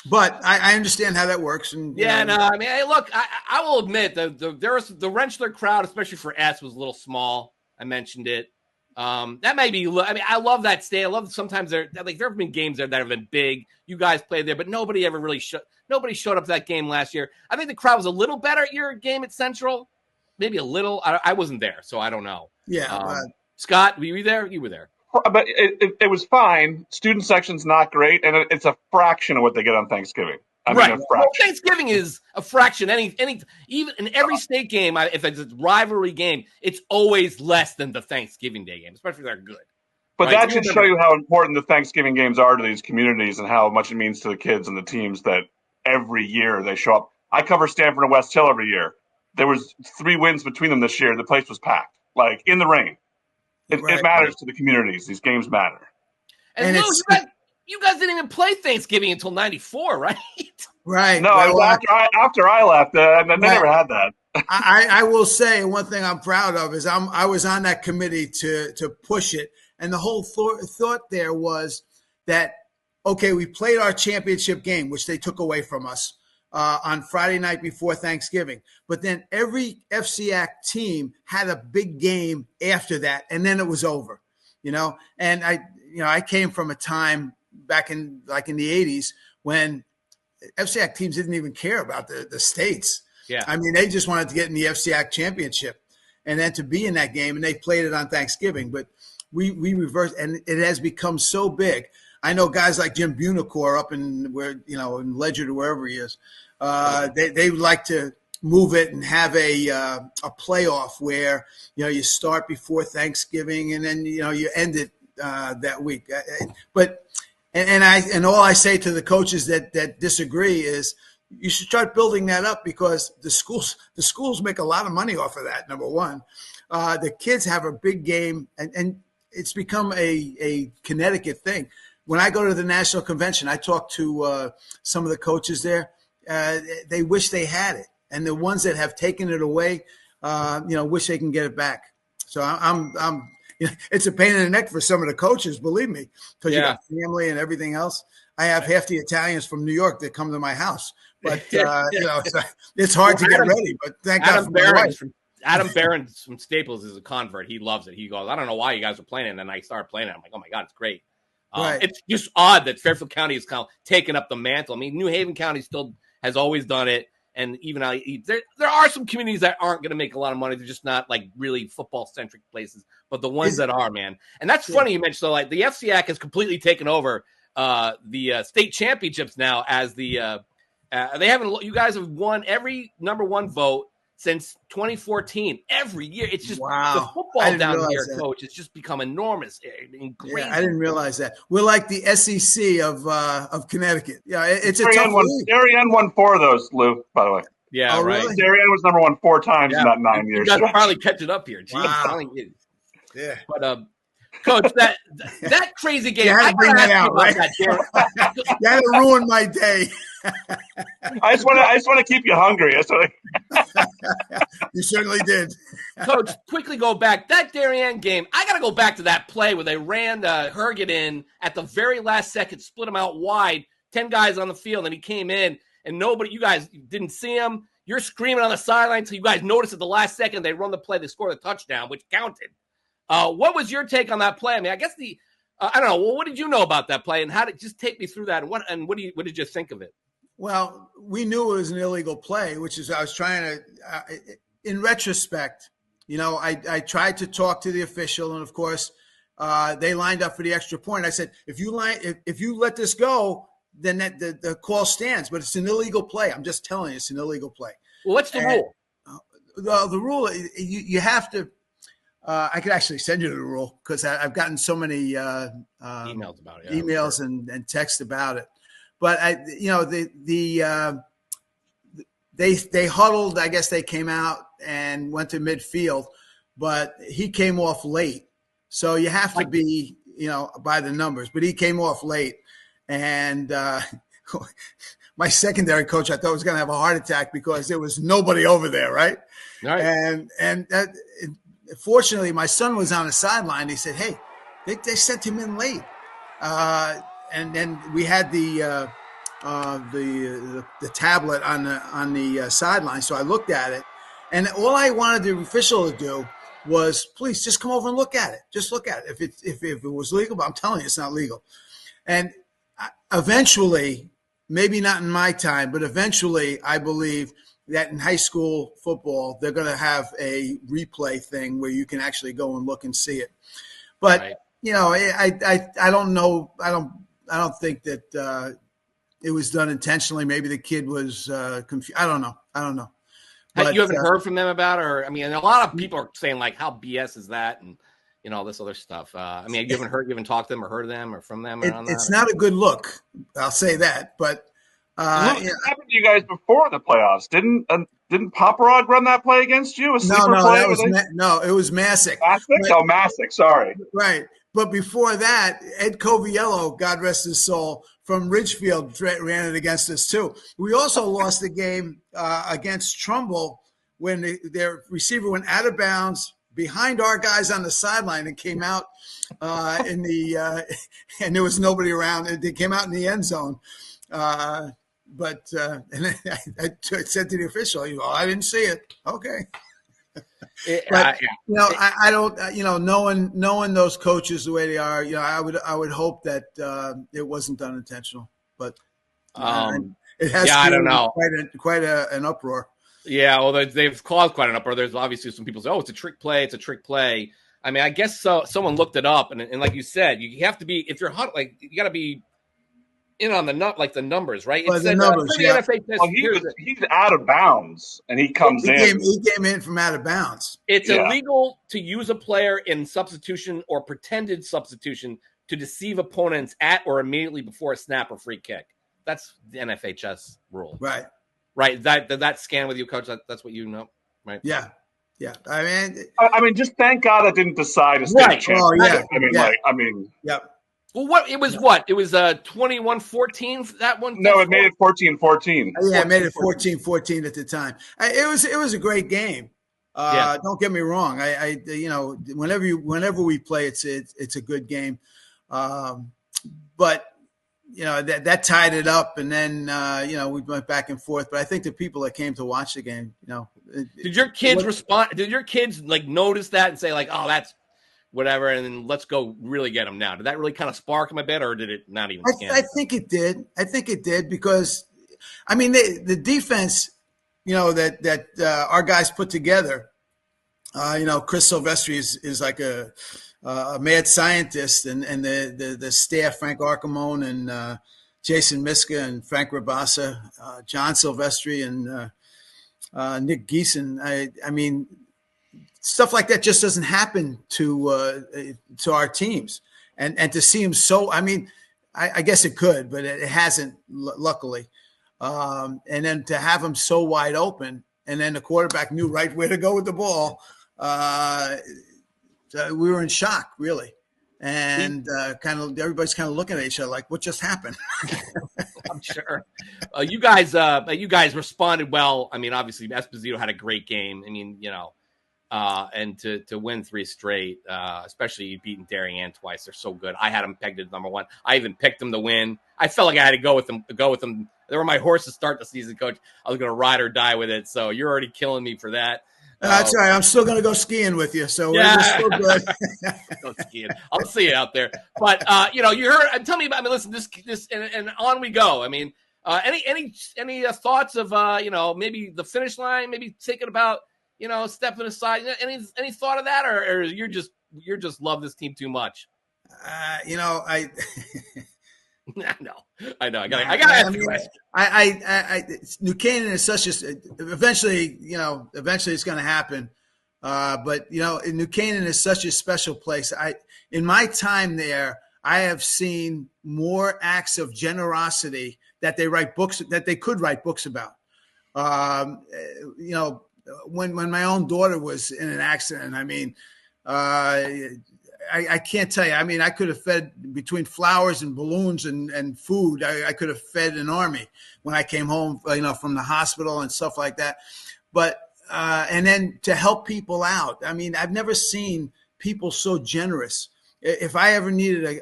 [SPEAKER 14] But I understand how that works. And
[SPEAKER 8] I mean, hey, look, I will admit there was the Rensselaer crowd, especially for S, was a little small. I mentioned it. That may be. I mean, I love that state. I love sometimes there have been games there that have been big. You guys played there, but nobody ever really nobody showed up to that game last year. I think the crowd was a little better at your game at Central, maybe a little. I wasn't there, so I don't know.
[SPEAKER 14] Yeah,
[SPEAKER 8] Scott, were you there? You were there.
[SPEAKER 9] But it was fine. Student section's not great, and it's a fraction of what they get on Thanksgiving. I mean, a fraction.
[SPEAKER 8] Well, Thanksgiving is a fraction. Even in every state game, if it's a rivalry game, it's always less than the Thanksgiving Day game, especially if they're good.
[SPEAKER 9] But
[SPEAKER 8] right?
[SPEAKER 9] that should show you how important the Thanksgiving games are to these communities and how much it means to the kids and the teams that every year they show up. I cover Stanford and West Hill every year. There was 3 wins between them this year. The place was packed, like in the rain. It matters to the communities. These games matter.
[SPEAKER 8] And Lou, you guys didn't even play Thanksgiving until '94, right?
[SPEAKER 14] Right.
[SPEAKER 9] No, after I left, they never had that.
[SPEAKER 14] I will say one thing I'm proud of is I was on that committee to push it, and the whole thought there was that okay, we played our championship game, which they took away from us on Friday night before Thanksgiving, but then every FCIAC team had a big game after that, and then it was over. And I came from a time back in the 80s when FCIAC teams didn't even care about the states.
[SPEAKER 8] Yeah.
[SPEAKER 14] I mean, they just wanted to get in the FCIAC championship and then to be in that game, and they played it on Thanksgiving. But we reversed, and it has become so big. I know guys like Jim Bunicor up in in Ledger or wherever he is. They would like to move it and have a playoff where you start before Thanksgiving and then you end it that week. But all I say to the coaches that disagree is you should start building that up because the schools make a lot of money off of that. Number one, the kids have a big game and it's become a Connecticut thing. When I go to the national convention, I talk to some of the coaches there. They wish they had it, and the ones that have taken it away, wish they can get it back. So I'm it's a pain in the neck for some of the coaches, believe me, because you got family and everything else. I have half the Italians from New York that come to my house, but it's hard to get ready. But thank God for my wife.
[SPEAKER 8] Adam Barron from Staples is a convert. He loves it. He goes, I don't know why you guys are playing it. And then I started playing it. I'm like, oh my God, it's great.
[SPEAKER 14] Right.
[SPEAKER 8] It's just odd that Fairfield County is kind of taking up the mantle. I mean, New Haven County still has always done it. And even there are some communities that aren't going to make a lot of money. They're just not like really football-centric places. But the ones that are, man. And that's funny you mentioned. So like the FCIAC has completely taken over the state championships now as the you guys have won every number one vote since 2014. Every year. It's just the football down here, Coach. It's just become enormous.
[SPEAKER 14] Yeah, I didn't realize that. We're like the SEC of Connecticut. Yeah, it's a tough league.
[SPEAKER 9] Darien won 4 of those, Lou, by the way.
[SPEAKER 8] Yeah, right.
[SPEAKER 14] Really?
[SPEAKER 9] Darien was number 1 4 times in that 9 years.
[SPEAKER 8] You guys finally kept it up here. Jeez.
[SPEAKER 14] Wow.
[SPEAKER 8] Yeah. But Coach, that crazy game.
[SPEAKER 14] You had to bring that out, right? You had to ruin my day.
[SPEAKER 9] I just want to keep you hungry.
[SPEAKER 14] You certainly did.
[SPEAKER 8] Coach, quickly go back. That Darien game, I got to go back to that play where they ran Herget in at the very last second, split him out wide, 10 guys on the field, and he came in, and you guys didn't see him. You're screaming on the sideline until you guys noticed at the last second they run the play, they scored a touchdown, which counted. What was your take on that play? I mean, I guess I don't know. Well, what did you know about that play, and how did just take me through that? And what did you think of it?
[SPEAKER 14] Well, we knew it was an illegal play, which is I was trying to. In retrospect, I tried to talk to the official, and of course, they lined up for the extra point. I said, if you let this go, then the call stands. But it's an illegal play. I'm just telling you, it's an illegal play.
[SPEAKER 8] Well, what's the rule?
[SPEAKER 14] The rule you have to. I could actually send you the rule because I've gotten so many
[SPEAKER 8] emails about it,
[SPEAKER 14] emails and texts about it. But they huddled. I guess they came out and went to midfield, but he came off late. So you have to be, by the numbers. But he came off late, and my secondary coach I thought was going to have a heart attack because there was nobody over there, right? And fortunately, my son was on the sideline. He said, "Hey, they sent him in late." And then we had the tablet on the sideline. So I looked at it, and all I wanted the official to do was, please just come over and look at it. Just look at it. If it was legal, but I'm telling you, it's not legal. And eventually, maybe not in my time, but eventually, I believe that in high school football, they're going to have a replay thing where you can actually go and look and see it. But
[SPEAKER 8] Right.
[SPEAKER 14] you know, I don't know. I don't think that it was done intentionally. Maybe the kid was confused. I don't know. But,
[SPEAKER 8] you haven't heard from them about, or I mean, a lot of people are saying like, "How BS is that?" and all this other stuff. I mean, you haven't talked to them or heard of them or from them.
[SPEAKER 14] It's not a good look. I'll say that. But
[SPEAKER 9] What happened to you guys before the playoffs? Didn't Paparod run that play against you? A sleeper play?
[SPEAKER 14] It was Masuk.
[SPEAKER 9] Masuk. Sorry.
[SPEAKER 14] Right. But before that, Ed Coviello, God rest his soul, from Ridgefield ran it against us too. We also lost the game against Trumbull when their receiver went out of bounds behind our guys on the sideline and came out and there was nobody around. They came out in the end zone. But and I said to the official, I didn't see it. Okay. But, I don't. Knowing those coaches the way they are, I would hope that it wasn't done intentional. But it has.
[SPEAKER 8] I don't know.
[SPEAKER 14] Quite an uproar.
[SPEAKER 8] Yeah, well, they've caused quite an uproar. There's obviously some people say, "Oh, it's a trick play. It's a trick play." I mean, I guess so. Someone looked it up, and like you said, you have to be, if you're hot, like you got to be in on the numbers, right?
[SPEAKER 14] Well, the numbers, yeah.
[SPEAKER 9] He's out of bounds, and he comes in.
[SPEAKER 14] He came in from out of bounds.
[SPEAKER 8] It's illegal to use a player in substitution or pretended substitution to deceive opponents at or immediately before a snap or free kick. That's the NFHS rule.
[SPEAKER 14] Right.
[SPEAKER 8] Right. That scan with you, Coach. That's what you know, right?
[SPEAKER 14] Yeah. Yeah. I
[SPEAKER 9] mean, just thank God I didn't decide a state championship.
[SPEAKER 14] Yep.
[SPEAKER 8] Well, it was 21-14 that one?
[SPEAKER 9] No, it made it 14-14.
[SPEAKER 14] Yeah, it made it 14-14 at the time. It was a great game. Don't get me wrong. Whenever we play, it's a good game. But that tied it up, and then we went back and forth. But I think the people that came to watch the game,
[SPEAKER 8] did your kids respond? Did your kids notice that and say "Oh, that's whatever," and then let's go really get them now? Did that really kind of spark them a bit, or did it not even?
[SPEAKER 14] I think it did. I think it did because, I mean, the defense, that our guys put together. Chris Silvestri is like a mad scientist, and the staff, Frank Archimone and Jason Miska and Frank Rabassa, John Silvestri and Nick Geeson. I mean, stuff like that just doesn't happen to our teams, and to see him so. I mean, I guess it could, but it hasn't, luckily. And then to have him so wide open, and then the quarterback knew right where to go with the ball. We were in shock, really, and everybody's kind of looking at each other like, "What just happened?"
[SPEAKER 8] I'm sure. You guys responded well. I mean, obviously, Esposito had a great game. I mean, and to win 3 straight, especially beating Darien twice, they're so good. I had them pegged as number 1. I even picked them to win. I felt like I had to go with them. They were my horse to start the season, Coach. I was going to ride or die with it. So you're already killing me for that.
[SPEAKER 14] That's all right. I'm still going to go skiing with you, so we're still good.
[SPEAKER 8] Go skiing. I'll see you out there. But you heard. Tell me about. I mean, listen. This and on we go. I mean, any thoughts of maybe the finish line? Maybe thinking about stepping aside. Any thought of that, or you're just love this team too much? I know. I got to ask you a question.
[SPEAKER 14] New Canaan is such a. Eventually it's going to happen. But New Canaan is such a special place. In my time there, I have seen more acts of generosity that they could write books about. When my own daughter was in an accident, I mean, I can't tell you. I mean, I could have fed between flowers and balloons and food. I could have fed an army when I came home, from the hospital and stuff like that. But and then to help people out. I mean, I've never seen people so generous. If I ever needed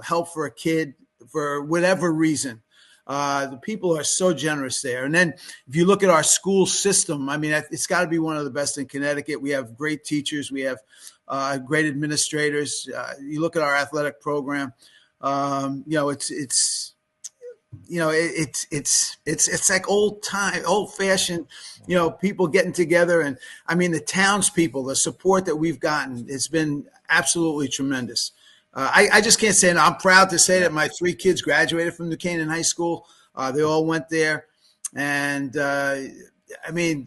[SPEAKER 14] help for a kid for whatever reason, The people are so generous there. And then if you look at our school system, I mean, it's got to be one of the best in Connecticut. We have great teachers. We have great administrators. You look at our athletic program. It's like old fashioned, people getting together. And I mean, the townspeople, the support that we've gotten, it's been absolutely tremendous. I just can't say, and I'm proud to say that my 3 kids graduated from New Canaan High School. They all went there. And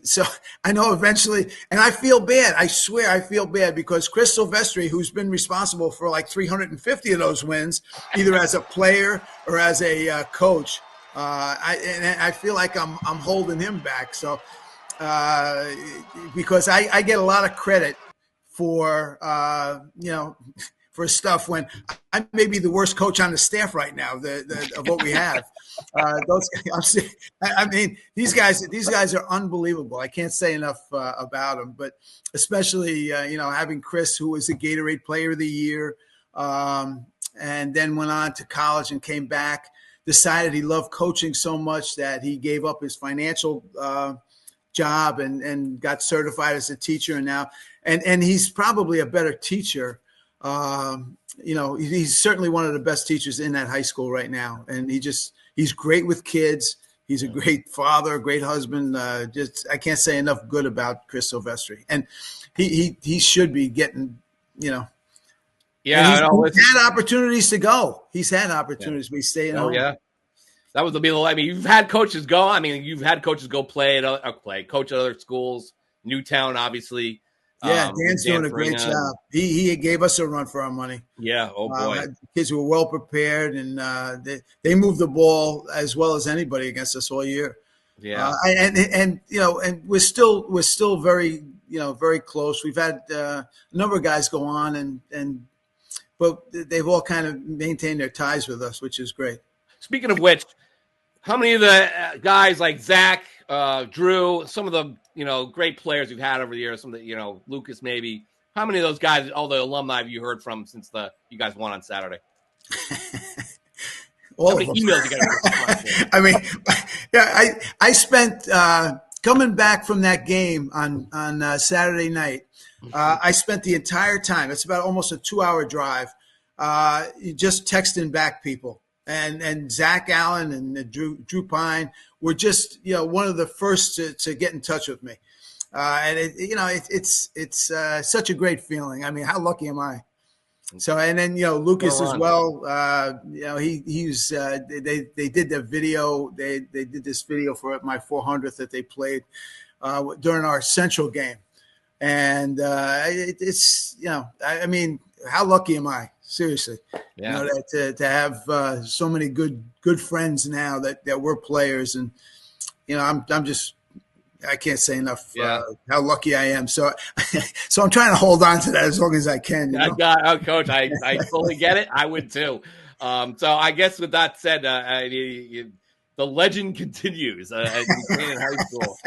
[SPEAKER 14] so I know eventually, and I feel bad. I swear I feel bad because Chris Silvestri, who's been responsible for like 350 of those wins, either as a player or as a coach, I feel like I'm holding him back. So because I get a lot of credit for, for stuff when I may be the worst coach on the staff right now of what we have. These guys are unbelievable. I can't say enough about them, but especially, having Chris, who was the Gatorade Player of the Year, and then went on to college and came back, decided he loved coaching so much that he gave up his financial job and got certified as a teacher. And now, and he's probably a better teacher. He's certainly one of the best teachers in that high school right now. And he's great with kids. He's a great father, a great husband. I can't say enough good about Chris Silvestri. And he should be getting,
[SPEAKER 8] Yeah.
[SPEAKER 14] He's had opportunities to go. He's had opportunities. We stay in home.
[SPEAKER 8] Yeah. That was you've had coaches go. You've had coaches go coach at other schools, Newtown, obviously.
[SPEAKER 14] Yeah, Dan's doing a great job. He gave us a run for our money.
[SPEAKER 8] Yeah, oh boy.
[SPEAKER 14] Kids were well prepared, and they moved the ball as well as anybody against us all year.
[SPEAKER 8] Yeah,
[SPEAKER 14] and we're still very very close. We've had a number of guys go on, but they've all kind of maintained their ties with us, which is great.
[SPEAKER 8] Speaking of which, how many of the guys like Zach, Drew, some of the great players we've had over the years, some of the Lucas maybe, how many of those guys, all the alumni, have you heard from since you guys won on Saturday?
[SPEAKER 14] All
[SPEAKER 8] how many emails you
[SPEAKER 14] got? I spent coming back from that game on Saturday night. I spent the entire time. It's about almost a 2-hour drive, just texting back people. And Zach Allen and Drew Pine were just one of the first to get in touch with me, and it's such a great feeling. I mean, how lucky am I? So and then Lucas as well. They did the video. They did this video for my 400th that they played during our Central game, and it's how lucky am I? Seriously,
[SPEAKER 8] yeah.
[SPEAKER 14] To have so many good friends now that we're players, and I can't say enough how lucky I am. So I'm trying to hold on to that as long as I can.
[SPEAKER 8] Coach, I fully get it. I would too. So I guess with that said, the legend continues at Canaan High School.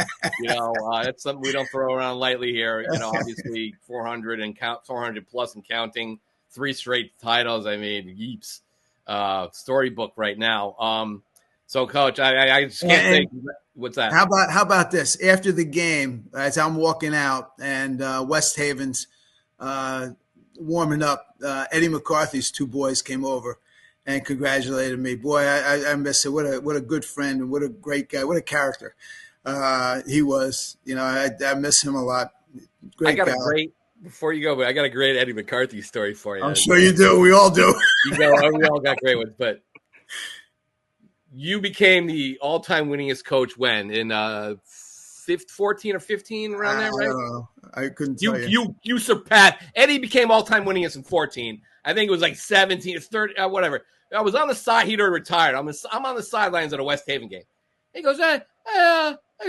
[SPEAKER 8] It's something we don't throw around lightly here. Obviously 400 plus and counting. 3 straight titles. Yeeps. Storybook right now. So, Coach, I just can't think. What's that?
[SPEAKER 14] How about this? After the game, as I'm walking out and West Haven's warming up, Eddie McCarthy's 2 boys came over and congratulated me. Boy, I miss it. What a good friend and what a great guy. What a character he was. I miss him a lot. Great guy.
[SPEAKER 8] Before you go, but I got a great Eddie McCarthy story for you.
[SPEAKER 14] I'm sure you do. We all do.
[SPEAKER 8] We all got great ones, but you became the all-time winningest coach when in 14 or 15 around there, right?
[SPEAKER 14] I don't know. I couldn't tell
[SPEAKER 8] you. You surpassed. Eddie became all-time winningest in 14. I think it was like 17, 30, whatever. I was on the side. He'd already retired. I'm on the sidelines at a West Haven game. He goes, hey,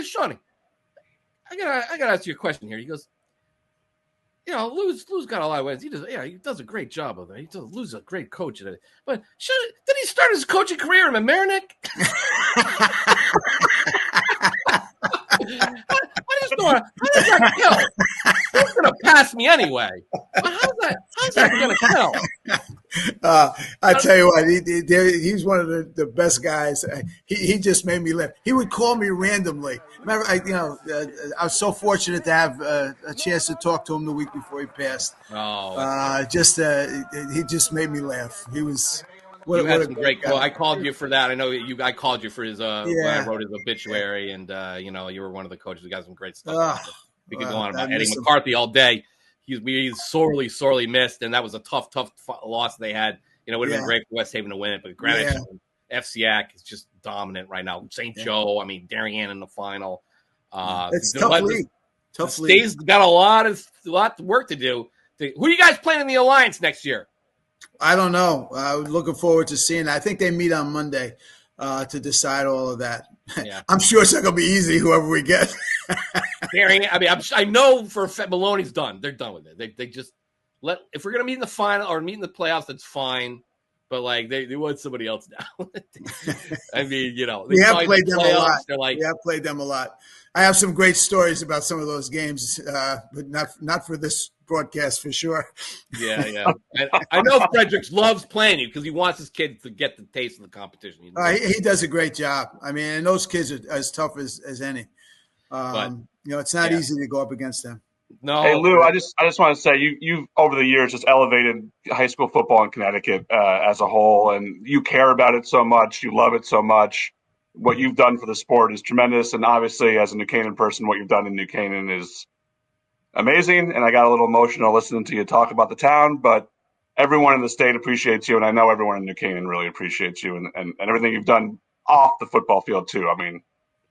[SPEAKER 8] Shawnee, I gotta ask you a question here. He goes, Lou's got a lot of wins. He does a great job of it. Lou's a greit coach at it. But did he start his coaching career in Mamaroneck? I just don't. How does that kill? He's gonna pass me anyway. How's that gonna kill?
[SPEAKER 14] I tell you what, he's one of the best guys. He just made me laugh. He would call me randomly. Remember, I was so fortunate to have a chance to talk to him the week before he passed.
[SPEAKER 8] Oh,
[SPEAKER 14] he just made me laugh. He was.
[SPEAKER 8] You had some great quote. I called you for that. I know I called you for his when I wrote his obituary, and you were one of the coaches who got some great stuff. We could go on about Eddie McCarthy all day. He's sorely missed, and that was a tough loss they had. It would have been great for West Haven to win it, but Greenwich FCIAC is just dominant right now. St. Joe, Darien in the final.
[SPEAKER 14] It's tough league.
[SPEAKER 8] Tough league. State's got a lot of work to do. Who are you guys playing in the Alliance next year?
[SPEAKER 14] I don't know. Looking forward to seeing that. I think they meet on Monday to decide all of that.
[SPEAKER 8] Yeah.
[SPEAKER 14] I'm sure it's not going to be easy, whoever we get.
[SPEAKER 8] I know for Maloney's done. They're done with it. They just if we're going to meet in the final or meet in the playoffs, that's fine. But they want somebody else now.
[SPEAKER 14] We have played them a lot. We have played them a lot. I have some great stories about some of those games, but not for this broadcast for sure.
[SPEAKER 8] Yeah. I know Fredericks loves playing you because he wants his kids to get the taste of the competition.
[SPEAKER 14] He does a great job. And those kids are as tough as any. It's not easy to go up against them.
[SPEAKER 8] No.
[SPEAKER 9] Hey Lou, I just want to say you've over the years just elevated high school football in Connecticut as a whole, and you care about it so much, you love it so much. What you've done for the sport is tremendous, and obviously as a New Canaan person, what you've done in New Canaan is amazing. And I got a little emotional listening to you talk about the town, but everyone in the state appreciates you, and I know everyone in New Canaan really appreciates you and everything you've done off the football field too.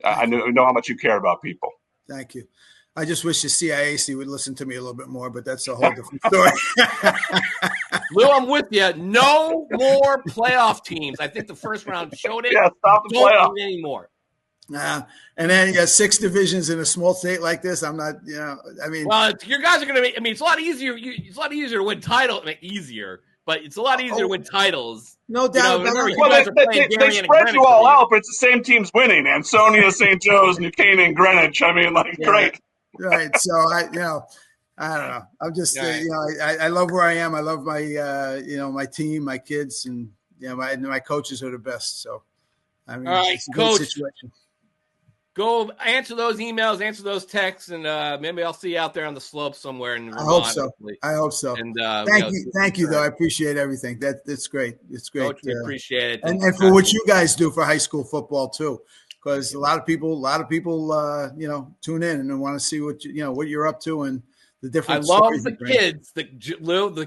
[SPEAKER 9] I know how much you care about people.
[SPEAKER 14] Thank you. I just wish the CIAC would listen to me a little bit more, but that's a whole different story.
[SPEAKER 8] Lou, I'm with you. No more playoff teams. I think the first round showed it.
[SPEAKER 9] Yeah, stop the playoff
[SPEAKER 8] anymore.
[SPEAKER 14] And then you got 6 divisions in a small state like this. I'm not,
[SPEAKER 8] Well, your guys are going to be. It's a lot easier. It's a lot easier to win titles. But it's a lot easier to win titles.
[SPEAKER 14] No doubt.
[SPEAKER 9] They spread you all out, but it's the same teams winning. Ansonia, St. Joe's, New Canaan, Greenwich. Great.
[SPEAKER 14] Right. So I don't know. I'm just, I love where I am. I love my, my team, my kids, and my coaches are the best. So,
[SPEAKER 8] all right,
[SPEAKER 14] it's a
[SPEAKER 8] Coach.
[SPEAKER 14] good situation.
[SPEAKER 8] Go answer those emails, answer those texts, and maybe I'll see you out there on the slope somewhere in Vermont.
[SPEAKER 14] I hope so.
[SPEAKER 8] And
[SPEAKER 14] thank you, though. I appreciate everything. That's great. It's great.
[SPEAKER 8] Coach, we appreciate it,
[SPEAKER 14] and for what you guys do for high school football too, because a lot of people, tune in and want to see what you're up to and the different.
[SPEAKER 8] I love the kids. The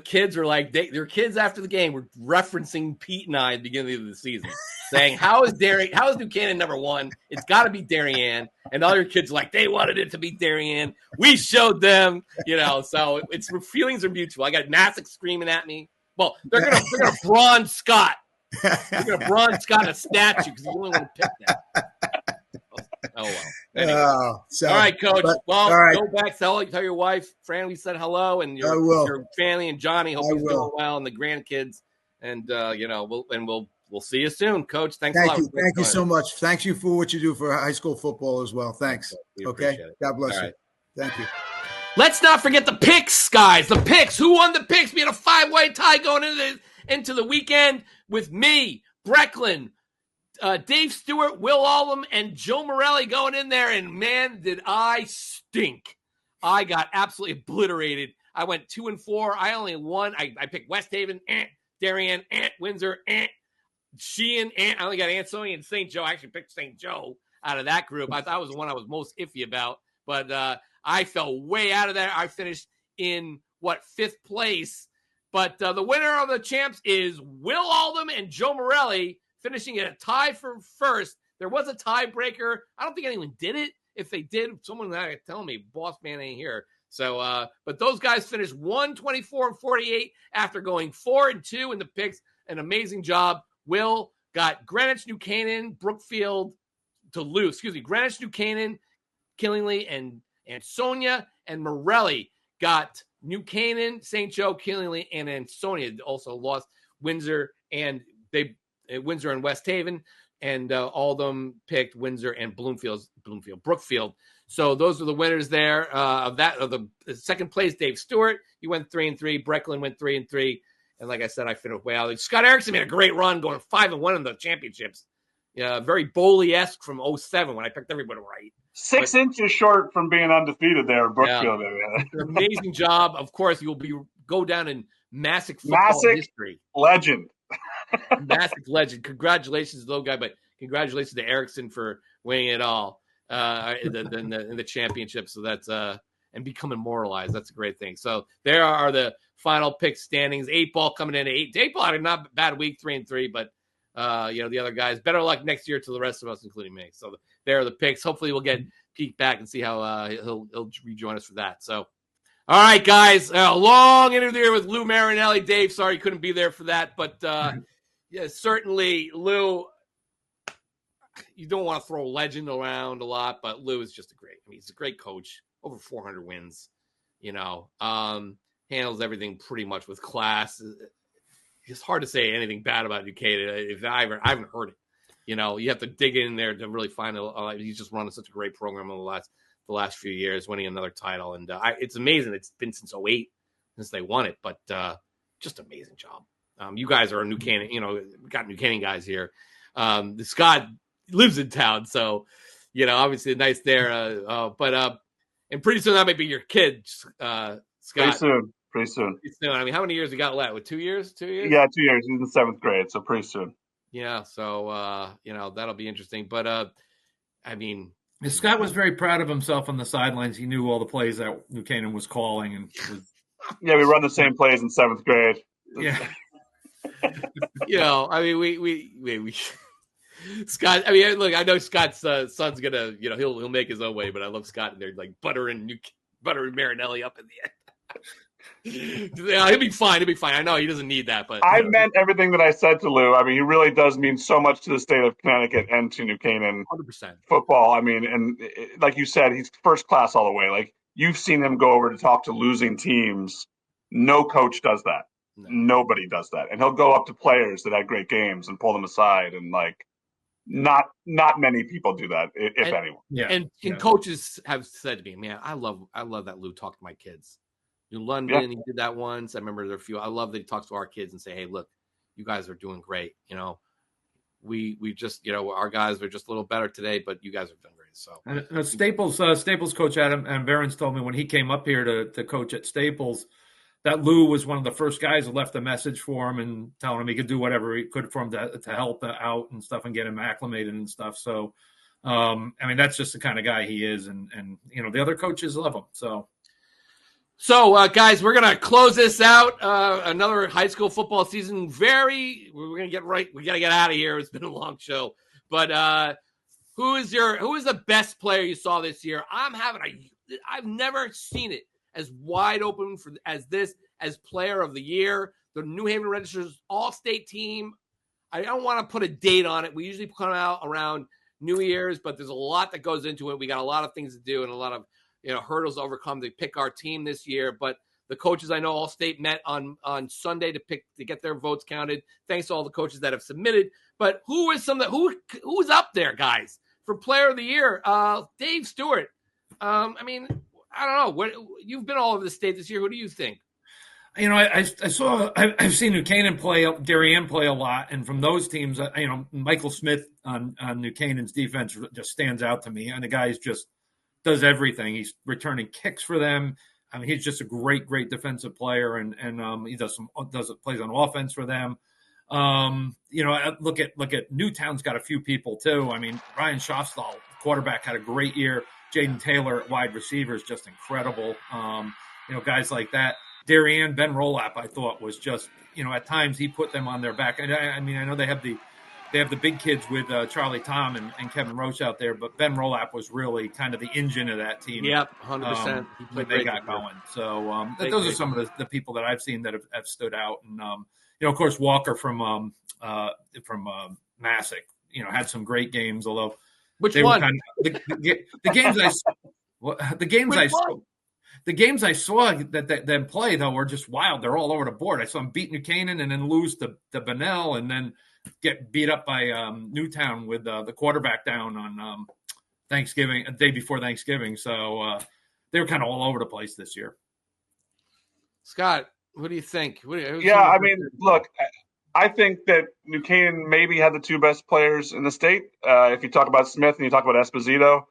[SPEAKER 8] kids are like their kids after the game were referencing Pete and I at the beginning of the season, saying, how is New Canaan number 1? It's got to be Darien. And other kids they wanted it to be Darien. We showed them, so it's feelings are mutual. I got Masuk screaming at me. Well, they're gonna bronze Scott. They're gonna bronze Scott a statue because he's the only one who picked that. Oh well. Anyway. All right, Coach. Go back. Tell your wife, Fran, we said hello, and your family and Johnny. Hope he's doing well, and the grandkids. And we'll see you soon, Coach. Thanks a lot.
[SPEAKER 14] Thank you so much. Thank you for what you do for high school football as well. Thanks. Okay. God bless you. Thank you.
[SPEAKER 8] Let's not forget the picks, guys. The picks. Who won the picks? We had a 5-way tie going into the weekend with me, Brecklin, Dave Stewart, Will Oldham, and Joe Morelli going in there. And man, did I stink. I got absolutely obliterated. I went 2-4. I only won. I picked West Haven, Darien, Windsor, Sheehan, I only got Ansonia and St. Joe. I actually picked St. Joe out of that group. I thought it was the one I was most iffy about. But I fell way out of that. I finished in, 5th place. But the winner of the champs is Will Oldham and Joe Morelli, finishing at a tie for first. There was a tiebreaker. I don't think anyone did it. If they did, someone was telling me, boss man ain't here. So, but those guys finished 124-48 after going 4-2 in the picks. An amazing job. Will got Greenwich, New Canaan, Brookfield to lose. Greenwich, New Canaan, Killingly, and Ansonia, and Morelli got New Canaan, St. Joe, Killingly, and Ansonia. Also lost Windsor and Windsor and West Haven, and all of them picked Windsor and Brookfield. So those are the winners there of the second place. Dave Stewart, he went 3-3. Brecklin went 3-3, And like I said, I finished way out. Scott Erickson made a great run, going 5-1 in the championships. Yeah, very Bowley-esque from 07 when I picked everybody right.
[SPEAKER 9] 6 inches short from being undefeated there at Brookfield.
[SPEAKER 8] Yeah. An amazing job. Of course, you'll go down in Masuk football history.
[SPEAKER 9] Legend.
[SPEAKER 8] Masuk legend. Congratulations to the little guy, but congratulations to Erickson for winning it all in the championship. So that's and become immortalized. That's a great thing. So there are the final pick standings. 8-Ball coming in at 8. 8-Ball had a not bad week, 3-3, but the other guys, better luck next year to the rest of us, including me. So there are the picks. Hopefully we'll get Pete back and see how he'll rejoin us for that. So, all right, guys, a long interview with Lou Marinelli. Dave, sorry you couldn't be there for that, but yeah, certainly Lou, you don't want to throw legend around a lot, but Lou is just he's a great coach, over 400 wins, handles everything pretty much with class. It's hard to say anything bad about Duquesne. I haven't heard it. You have to dig in there to really find he's just running such a great program in the last few years, winning another title. And it's amazing. It's been since 08 since they won it, but just amazing job. You guys are a New Canaan, we got New Canaan guys here. Scott lives in town, so, obviously nice there. But and pretty soon that might be your kid, Scott.
[SPEAKER 9] Pretty soon.
[SPEAKER 8] I mean, how many years you got left? With 2 years? 2 years?
[SPEAKER 9] Yeah, 2 years. He's in 7th grade, so pretty soon.
[SPEAKER 8] Yeah, so that'll be interesting. But I mean,
[SPEAKER 10] Scott was very proud of himself on the sidelines. He knew all the plays that New Canaan was calling, and
[SPEAKER 9] yeah, we run the same plays in 7th grade.
[SPEAKER 10] Yeah,
[SPEAKER 8] I mean, we Scott. I mean, look, I know Scott's son's gonna, he'll make his own way, but I love Scott in there, like buttering Marinelli up in the end. Yeah, he'll be fine. I know he doesn't need that, but
[SPEAKER 9] I meant everything that I said to Lou. I mean, he really does mean so much to the state of Connecticut and to New Canaan
[SPEAKER 8] 100%
[SPEAKER 9] football. I mean, and like you said, he's first class all the way. Like, you've seen him go over to talk to losing teams. No coach does that. No. Nobody does that. And he'll go up to players that had great games and pull them aside. And not many people do that, if anyone.
[SPEAKER 8] Yeah. And coaches have said to me, man, I love that Lou talked to my kids. In London, he did that once. I remember there were a few. I love that he talks to our kids and say, hey, look, you guys are doing great. We just, our guys are just a little better today, but you guys are doing great. So
[SPEAKER 10] and Staples coach Adam and Behrens told me when he came up here to coach at Staples that Lou was one of the first guys who left a message for him and telling him he could do whatever he could for him to help out and stuff and get him acclimated and stuff. So, I mean, that's just the kind of guy he is. And the other coaches love him.
[SPEAKER 8] So, guys, we're going to close this out. Another high school football season. We're going to get right. We got to get out of here. It's been a long show. But who is the best player you saw this year? I've never seen it as wide open as player of the year. The New Haven Register's all-state team. I don't want to put a date on it. We usually come out around New Year's, but there's a lot that goes into it. We got a lot of things to do and a lot of hurdles to overcome to pick our team this year. But the coaches, I know all state met on Sunday to get their votes counted. Thanks to all the coaches that have submitted. But who's up there, guys, for player of the year? Dave Stewart. I mean, I don't know. You've been all over the state this year. Who do you think?
[SPEAKER 10] I've seen New Canaan play, Darien play a lot. And from those teams, Michael Smith on New Canaan's defense just stands out to me. And the guy's just does everything. He's returning kicks for them. I mean, he's just a great defensive player, and he plays on offense for them. Look at Newtown's got a few people too. I mean, Ryan Schofstall, quarterback, had a great year. Jaden Taylor, wide receiver, is just incredible. Guys like that. Darien, Ben Rolap, I thought was just, at times he put them on their back. And I mean, I know they have the big kids with Charlie Tom and Kevin Roach out there, but Ben Rolap was really kind of the engine of that team.
[SPEAKER 8] Yep, 100%.
[SPEAKER 10] They got going. So those are some of the people that I've seen that have stood out. And, of course, Walker from Masuk, had some great games, although
[SPEAKER 8] which one?
[SPEAKER 10] The games I saw that them play, though, were just wild. They're all over the board. I saw them beat New Canaan and then lose to Bunnell and then get beat up by Newtown with the quarterback down on Thanksgiving, a day before Thanksgiving. So they were kind of all over the place this year.
[SPEAKER 8] Scott, What do you think?
[SPEAKER 9] Yeah, I mean, look, I think that New Canaan maybe had the two best players in the state. If you talk about Smith and you talk about Esposito,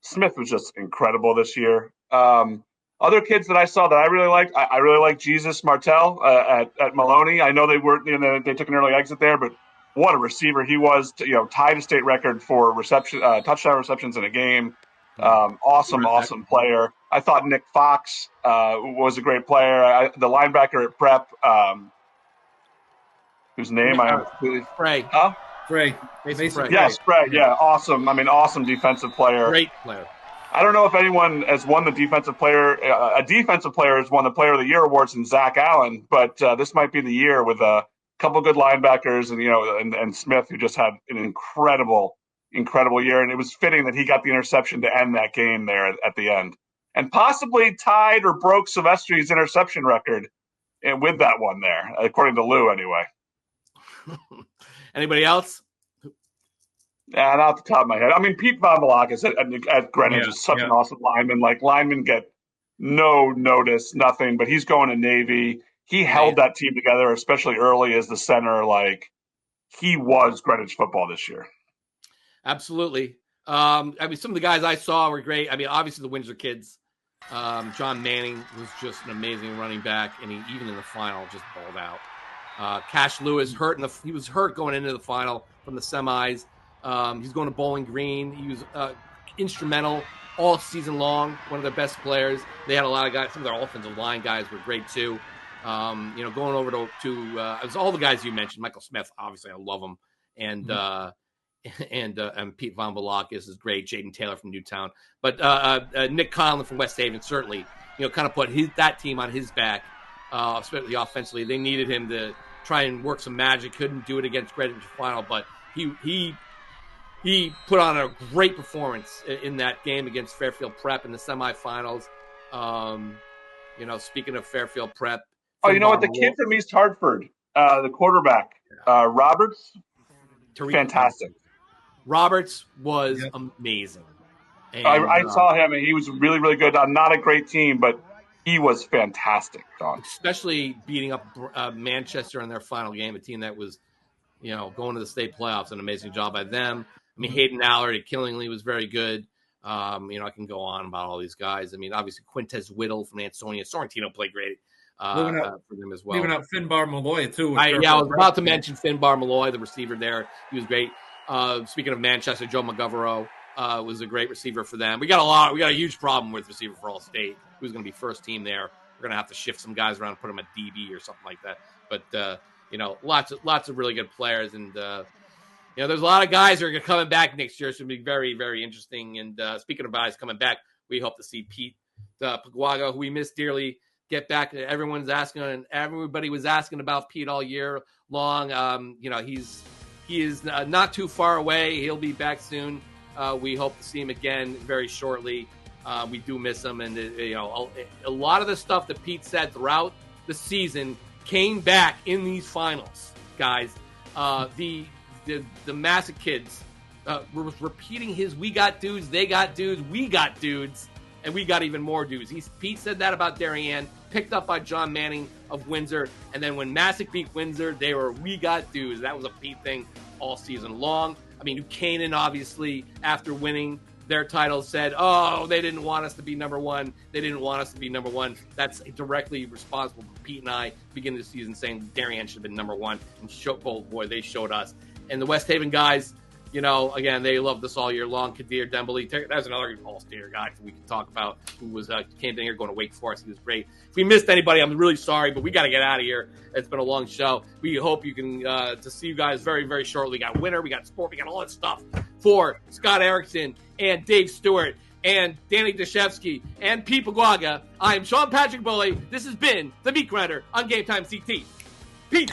[SPEAKER 9] Smith was just incredible this year. Other kids that I saw that I really liked, I really like Jesus Martell at Maloney. I know they took an early exit there, but what a receiver he was! Tied a state record for touchdown receptions in a game. Awesome player. I thought Nick Fox was a great player. The linebacker at Prep, whose name
[SPEAKER 8] Frey.
[SPEAKER 9] Huh?
[SPEAKER 10] Frey.
[SPEAKER 9] Yes, Frey. Yeah, awesome. I mean, awesome defensive player.
[SPEAKER 8] Great player.
[SPEAKER 9] I don't know if anyone has won the defensive player. A defensive player has won the Player of the Year awards in Zach Allen, but this might be the year with a couple good linebackers and Smith, who just had an incredible year. And it was fitting that he got the interception to end that game there at the end, and possibly tied or broke Silvestri's interception record with that one there, according to Lou anyway.
[SPEAKER 8] Anybody else?
[SPEAKER 9] Yeah, not off the top of my head. I mean, Pete Von Malakis at Greenwich is such an awesome lineman. Like, linemen get no notice, nothing, but he's going to Navy. He held that team together, especially early as the center. Like, he was Greenwich football this year.
[SPEAKER 8] Absolutely. I mean, some of the guys I saw were great. I mean, obviously the Windsor kids. John Manning was just an amazing running back, and he, even in the final, just balled out. Cash Lewis he was hurt going into the final from the semis. He's going to Bowling Green. He was instrumental all season long. One of their best players. They had a lot of guys. Some of their offensive line guys were great too. Going over to it was all the guys you mentioned. Michael Smith, obviously, I love him, and Pete Von Malakis is great. Jaden Taylor from Newtown, but Nick Conlon from West Haven certainly, kind of put that team on his back, especially offensively. They needed him to try and work some magic. Couldn't do it against Greenwich final, but he put on a great performance in that game against Fairfield Prep in the semifinals. Speaking of Fairfield Prep.
[SPEAKER 9] Oh, you know what? The kid from East Hartford, the quarterback, Roberts, fantastic.
[SPEAKER 8] Roberts was amazing. And,
[SPEAKER 9] I saw him, and he was really, really good. Not a great team, but he was fantastic, Don.
[SPEAKER 8] Especially beating up Manchester in their final game, a team that was, going to the state playoffs. An amazing job by them. I mean, Hayden Allard at Killingly was very good. I can go on about all these guys. I mean, obviously, Quintez Whittle from Ansonia. Sorrentino played great for them as well.
[SPEAKER 10] Leaving out Finbar Malloy, too.
[SPEAKER 8] I was about to mention Finbar Malloy, the receiver there. He was great. Speaking of Manchester, Joe McGovero was a great receiver for them. We got a huge problem with receiver for All-State. Who's going to be first team there? We're going to have to shift some guys around and put them at DB or something like that. But, lots of really good players. And, there's a lot of guys who are coming back next year. It's going to be very, very interesting. And speaking of guys coming back, we hope to see Pete Paguaga, who we miss dearly, get back. Everyone's asking, and everybody was asking about Pete all year long. He is not too far away. He'll be back soon. We hope to see him again very shortly. We do miss him, and a lot of the stuff that Pete said throughout the season came back in these finals, guys. The Masuk kids were repeating his "we got dudes, they got dudes, we got dudes, and we got even more dudes." Pete said that about Darien, picked up by John Manning of Windsor, and then when Masuk beat Windsor, they were "we got dudes." That was a Pete thing all season long. I mean, New Canaan, obviously, after winning their title, said, "Oh, they didn't want us to be number one. They didn't want us to be number one." That's directly responsible for Pete and I beginning the season saying Darien should have been number one. And they showed us. And the West Haven guys, again, they loved us all year long. Kadir Dembele, there's another All-Stater guy we can talk about who was came down here going to Wake Forest. He was great. If we missed anybody, I'm really sorry, but we got to get out of here. It's been a long show. We hope you can to see you guys very, very shortly. We got winter, we got sport, we got all that stuff for Scott Erickson and Dave Stewart and Danny Deshevsky and Pete Paguaga. I am Sean Patrick Bully. This has been the Meat Grinder on GameTimeCT. Peace.